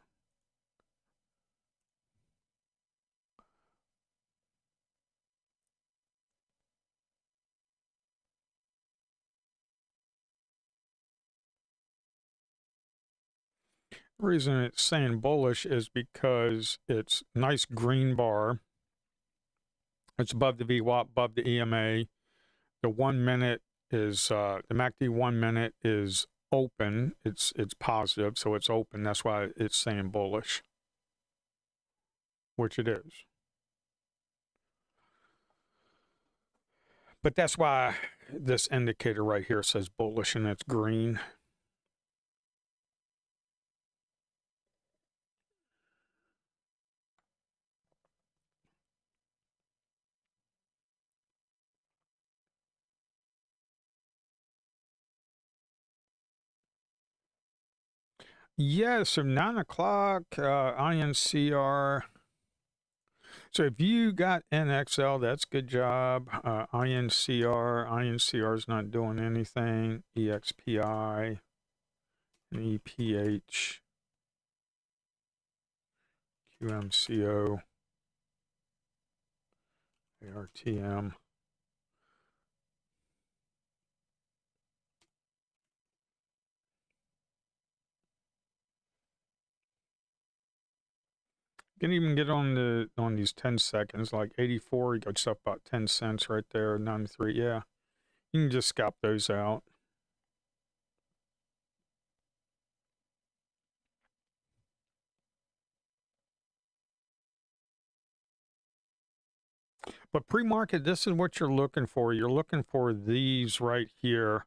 S1: The reason it's saying bullish is because it's nice green bar. It's above the VWAP, above the EMA. The 1 minute is the MACD 1 minute is open. It's positive, so it's open. That's why it's saying bullish, which it is. But that's why this indicator right here says bullish and it's green. Yeah, so 9 o'clock, INCR. So if you got NXL, that's good job. INCR is not doing anything. EXPI, EPH, QMCO, ARTM. You can even get on these 10 seconds, like 84, you got yourself about 10 cents right there, 93. Yeah, you can just scalp those out. But pre-market, this is what you're looking for. You're looking for these right here.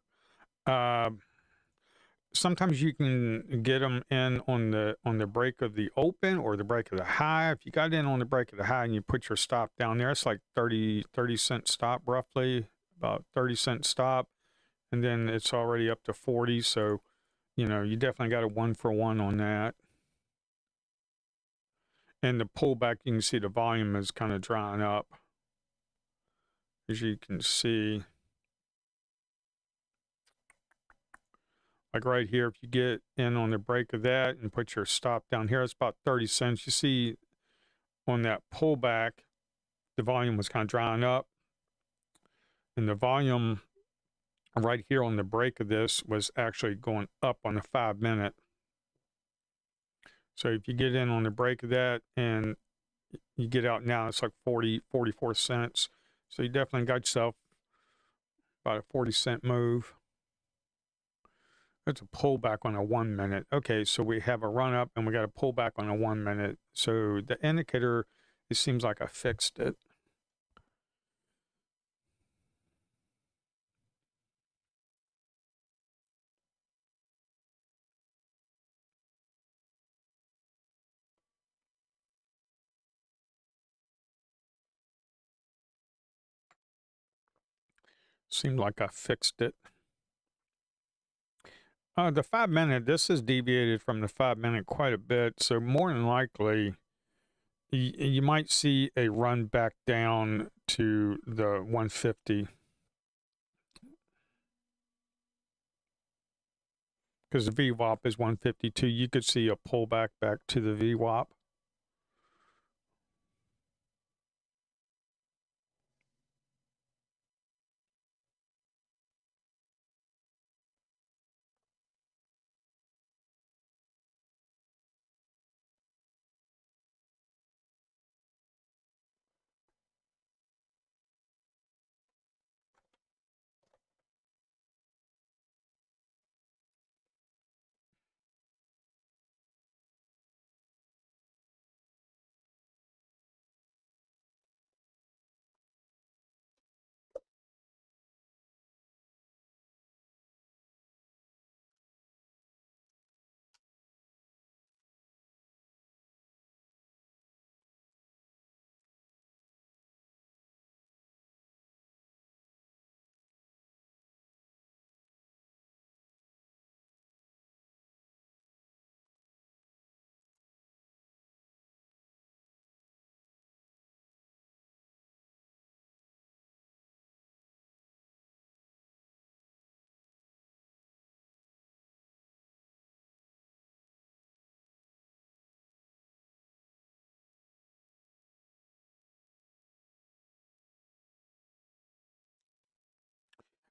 S1: Sometimes you can get them in on the break of the open or the break of the high. If you got in on the break of the high and you put your stop down there, it's like 30 cent stop roughly, about 30-cent stop, and then it's already up to 40. So, you know, you definitely got a 1-for-1 on that. And the pullback, you can see the volume is kind of drying up, as you can see. Like right here, if you get in on the break of that and put your stop down here, it's about 30 cents. You see on that pullback, the volume was kind of drying up. And the volume right here on the break of this was actually going up on the 5 minute. So if you get in on the break of that and you get out now, it's like 44 cents. So you definitely got yourself about a 40-cent move. It's a pullback on a 1 minute. Okay, so we have a run up and we got a pullback on a 1 minute. So the indicator, it seems like I fixed it. Seemed like I fixed it. The 5 minute, this is deviated from the 5 minute quite a bit, so more than likely you might see a run back down to the 150 because the VWAP is 152. You could see a pullback back to the VWAP.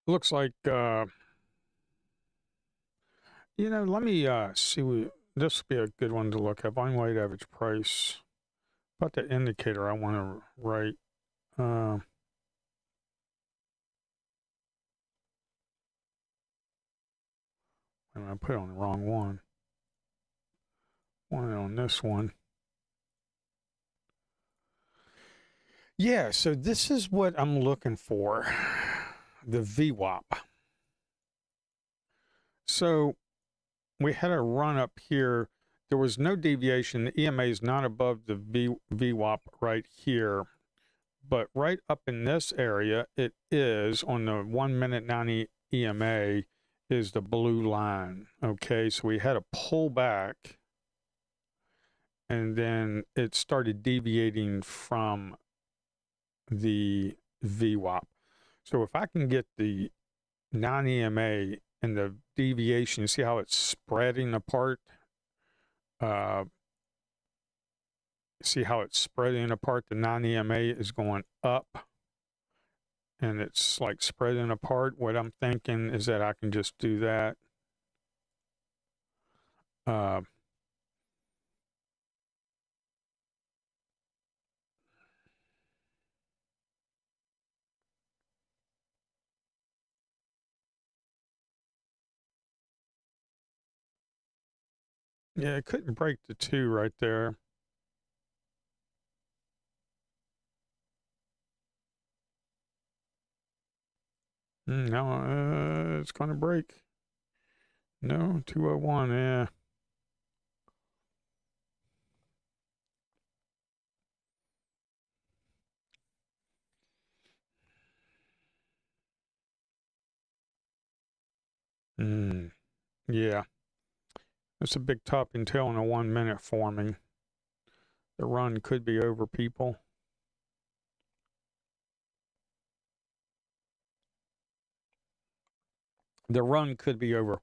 S1: Looks like, let me see. This would be a good one to look at. Volume weighted average price. About the indicator I want to write. I put it on the wrong one. One on this one. Yeah, so this is what I'm looking for. The VWAP. So we had a run up here. There was no deviation. The EMA is not above the VWAP right here. But right up in this area, it is on the 1 minute 90 EMA is the blue line. Okay, so we had a pullback and then it started deviating from the VWAP. So if I can get the non-EMA and the deviation, see how it's spreading apart? See how it's spreading apart? The non-EMA is going up and it's like spreading apart. What I'm thinking is that I can just do that. Yeah, it couldn't break the 2 right there. No, it's going to break. No, 201, yeah. Yeah. It's a big topping tail in a 1 minute forming. The run could be over, people. The run could be over.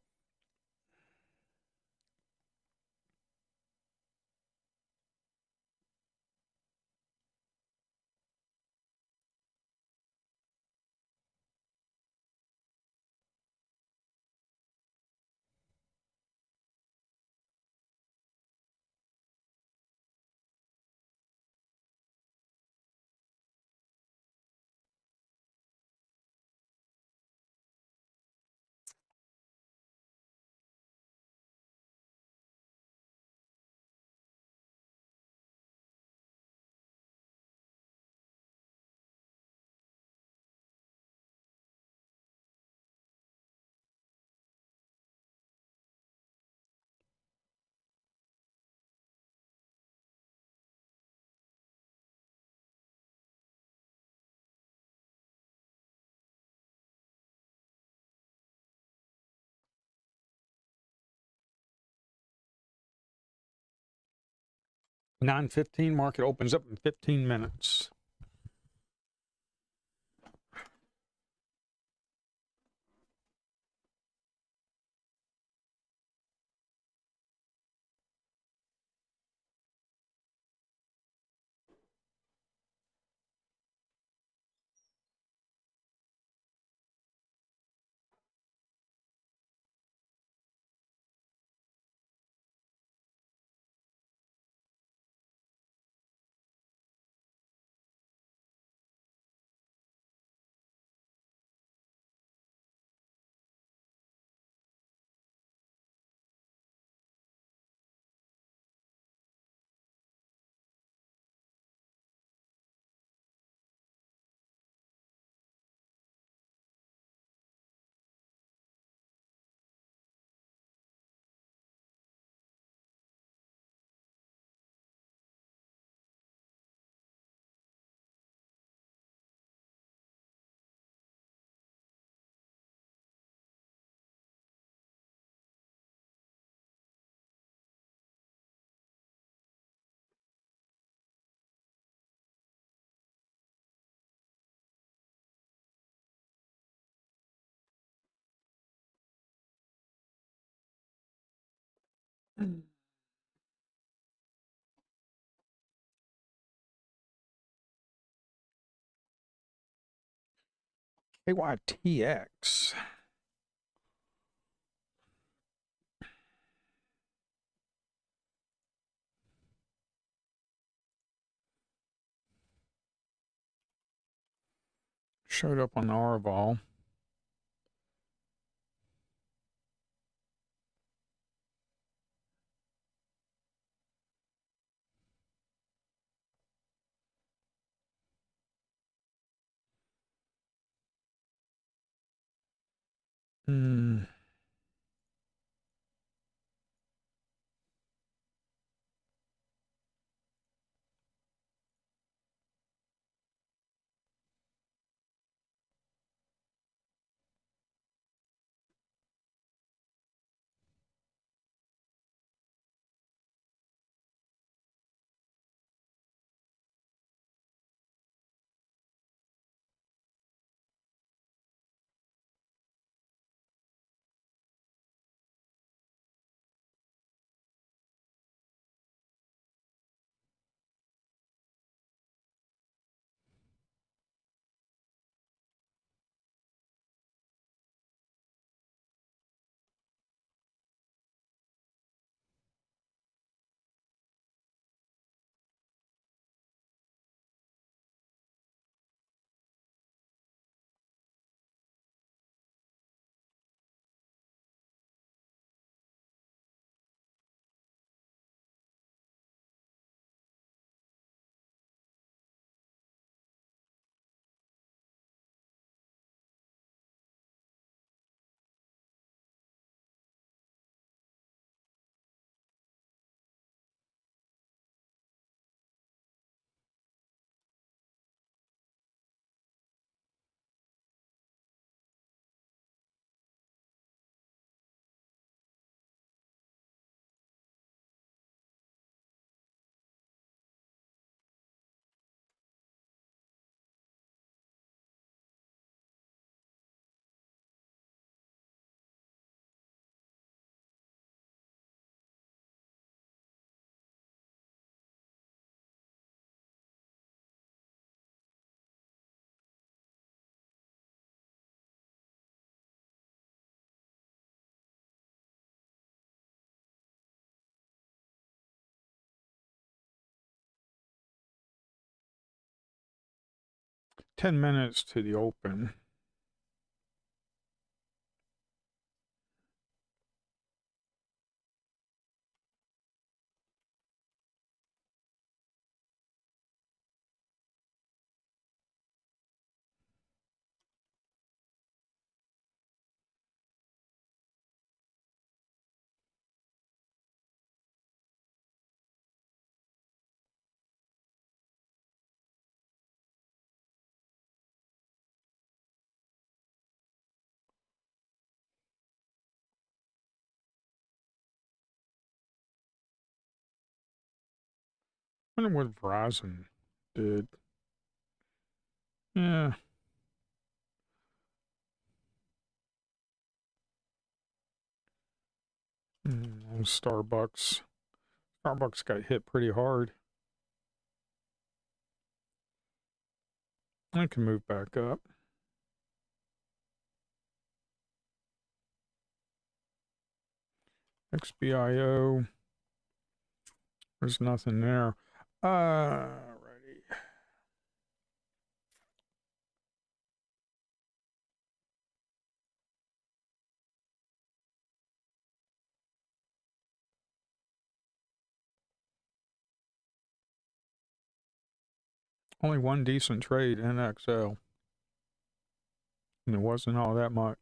S1: 9:15. Market opens up in 15 minutes. KYTX. Showed up on the R-Vol. Hmm. Ten minutes to the open. Wonder what Verizon did. Yeah. Starbucks. Starbucks got hit pretty hard. I can move back up. XBIO. There's nothing there. Righty. Only one decent trade in XL. And it wasn't all that much.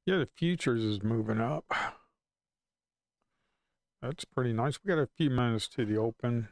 S1: Yeah, the futures is moving up. That's pretty nice. We got a few minutes to the open.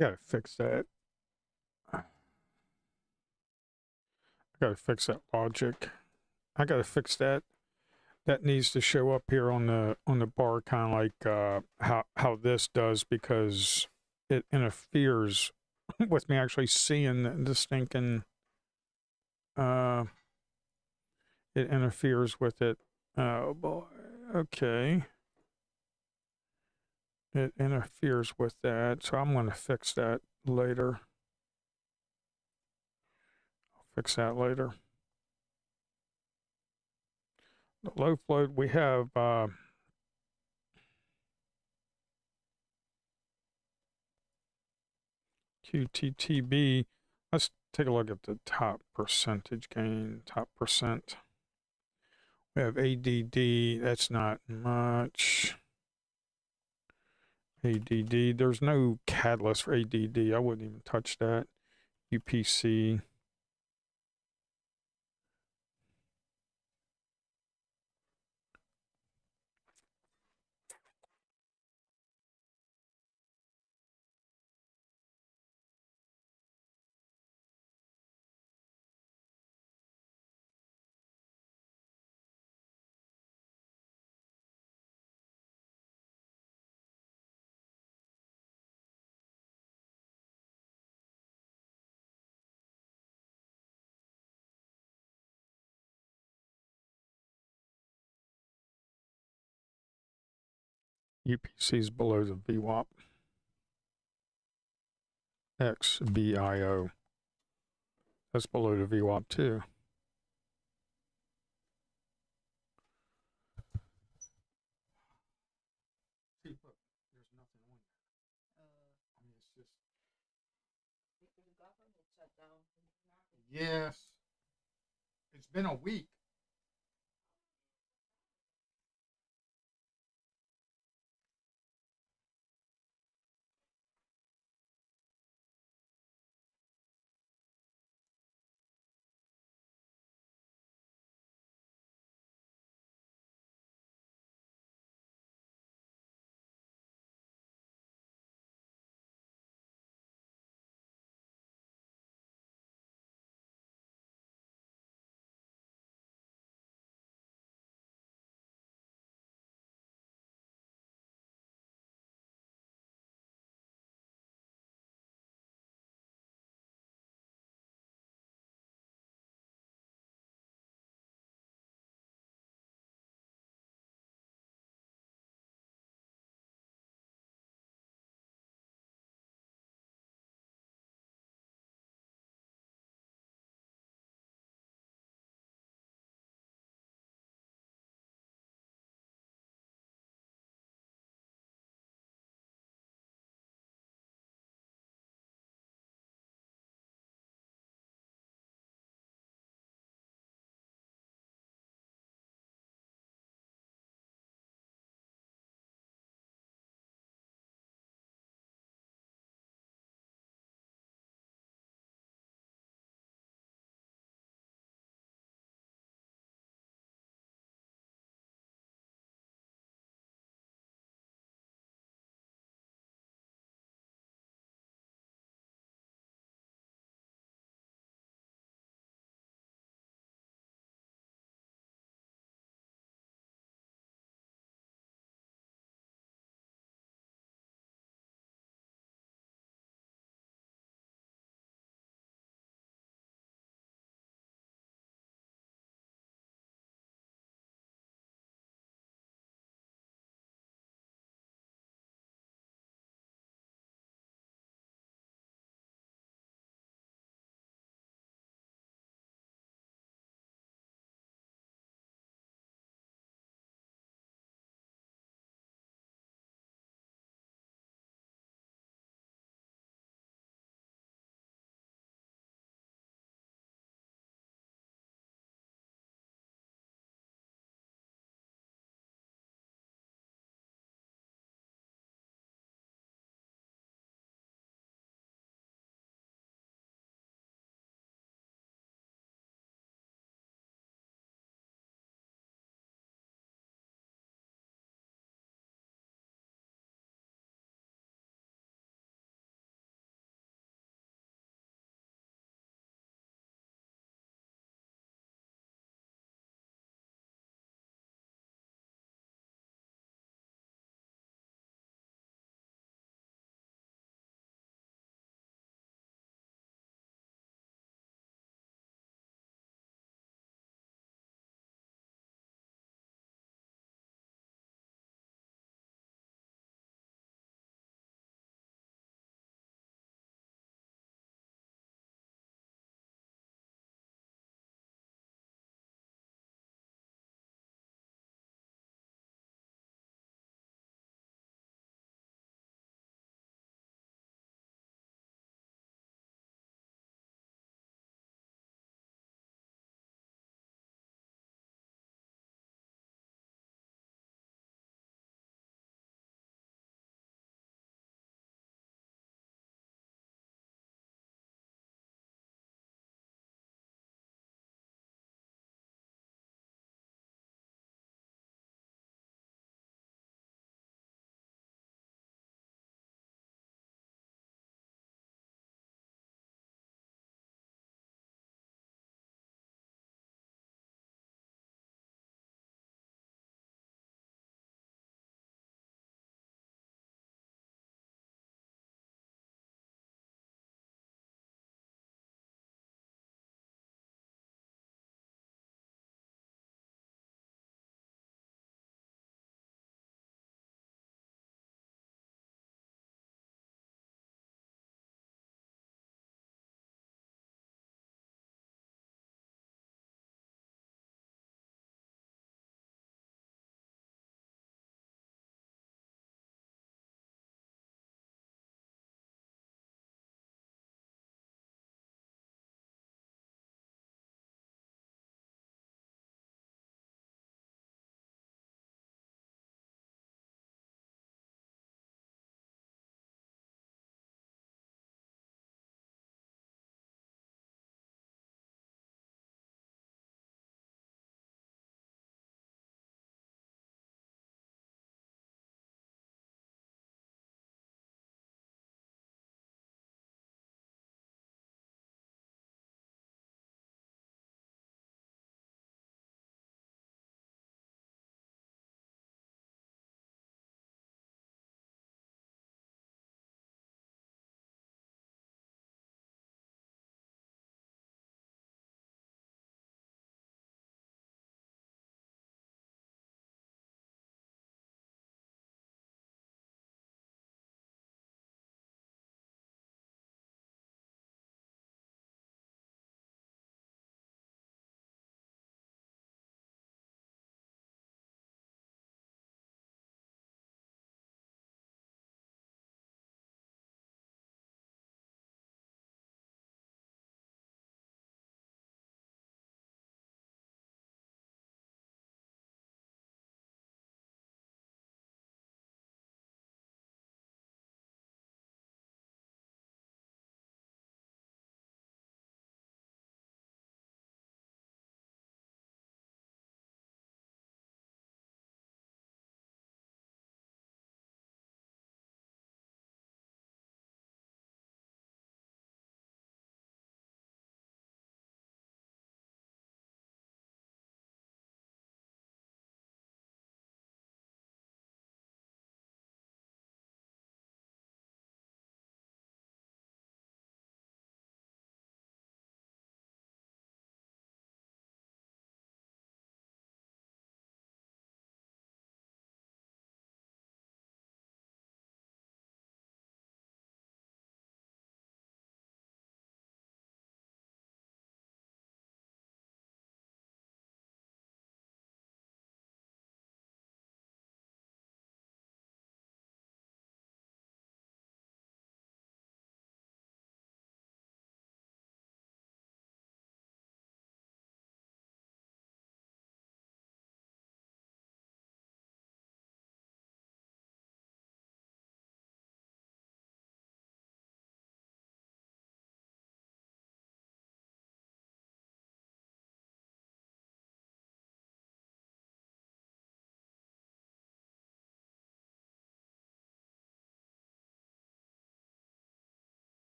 S1: I gotta fix that. I gotta fix that logic. I gotta fix that. That needs to show up here on the bar, kind of like how this does, because it interferes with me actually seeing the stinking. Uh, it interferes with it. Oh boy. Okay. It interferes with that, so I'm gonna fix that later. I'll fix that later. The low float we have. QTTB. Let's take a look at the top percentage gain, top percent. We have ADD, that's not much. ADD, there's no catalyst for ADD. I wouldn't even touch that. UPC. UPC is below the VWAP. XBIO. That's below the VWAP too. See, look, there's nothing on there. I mean, it's just. Yes. It's been a week.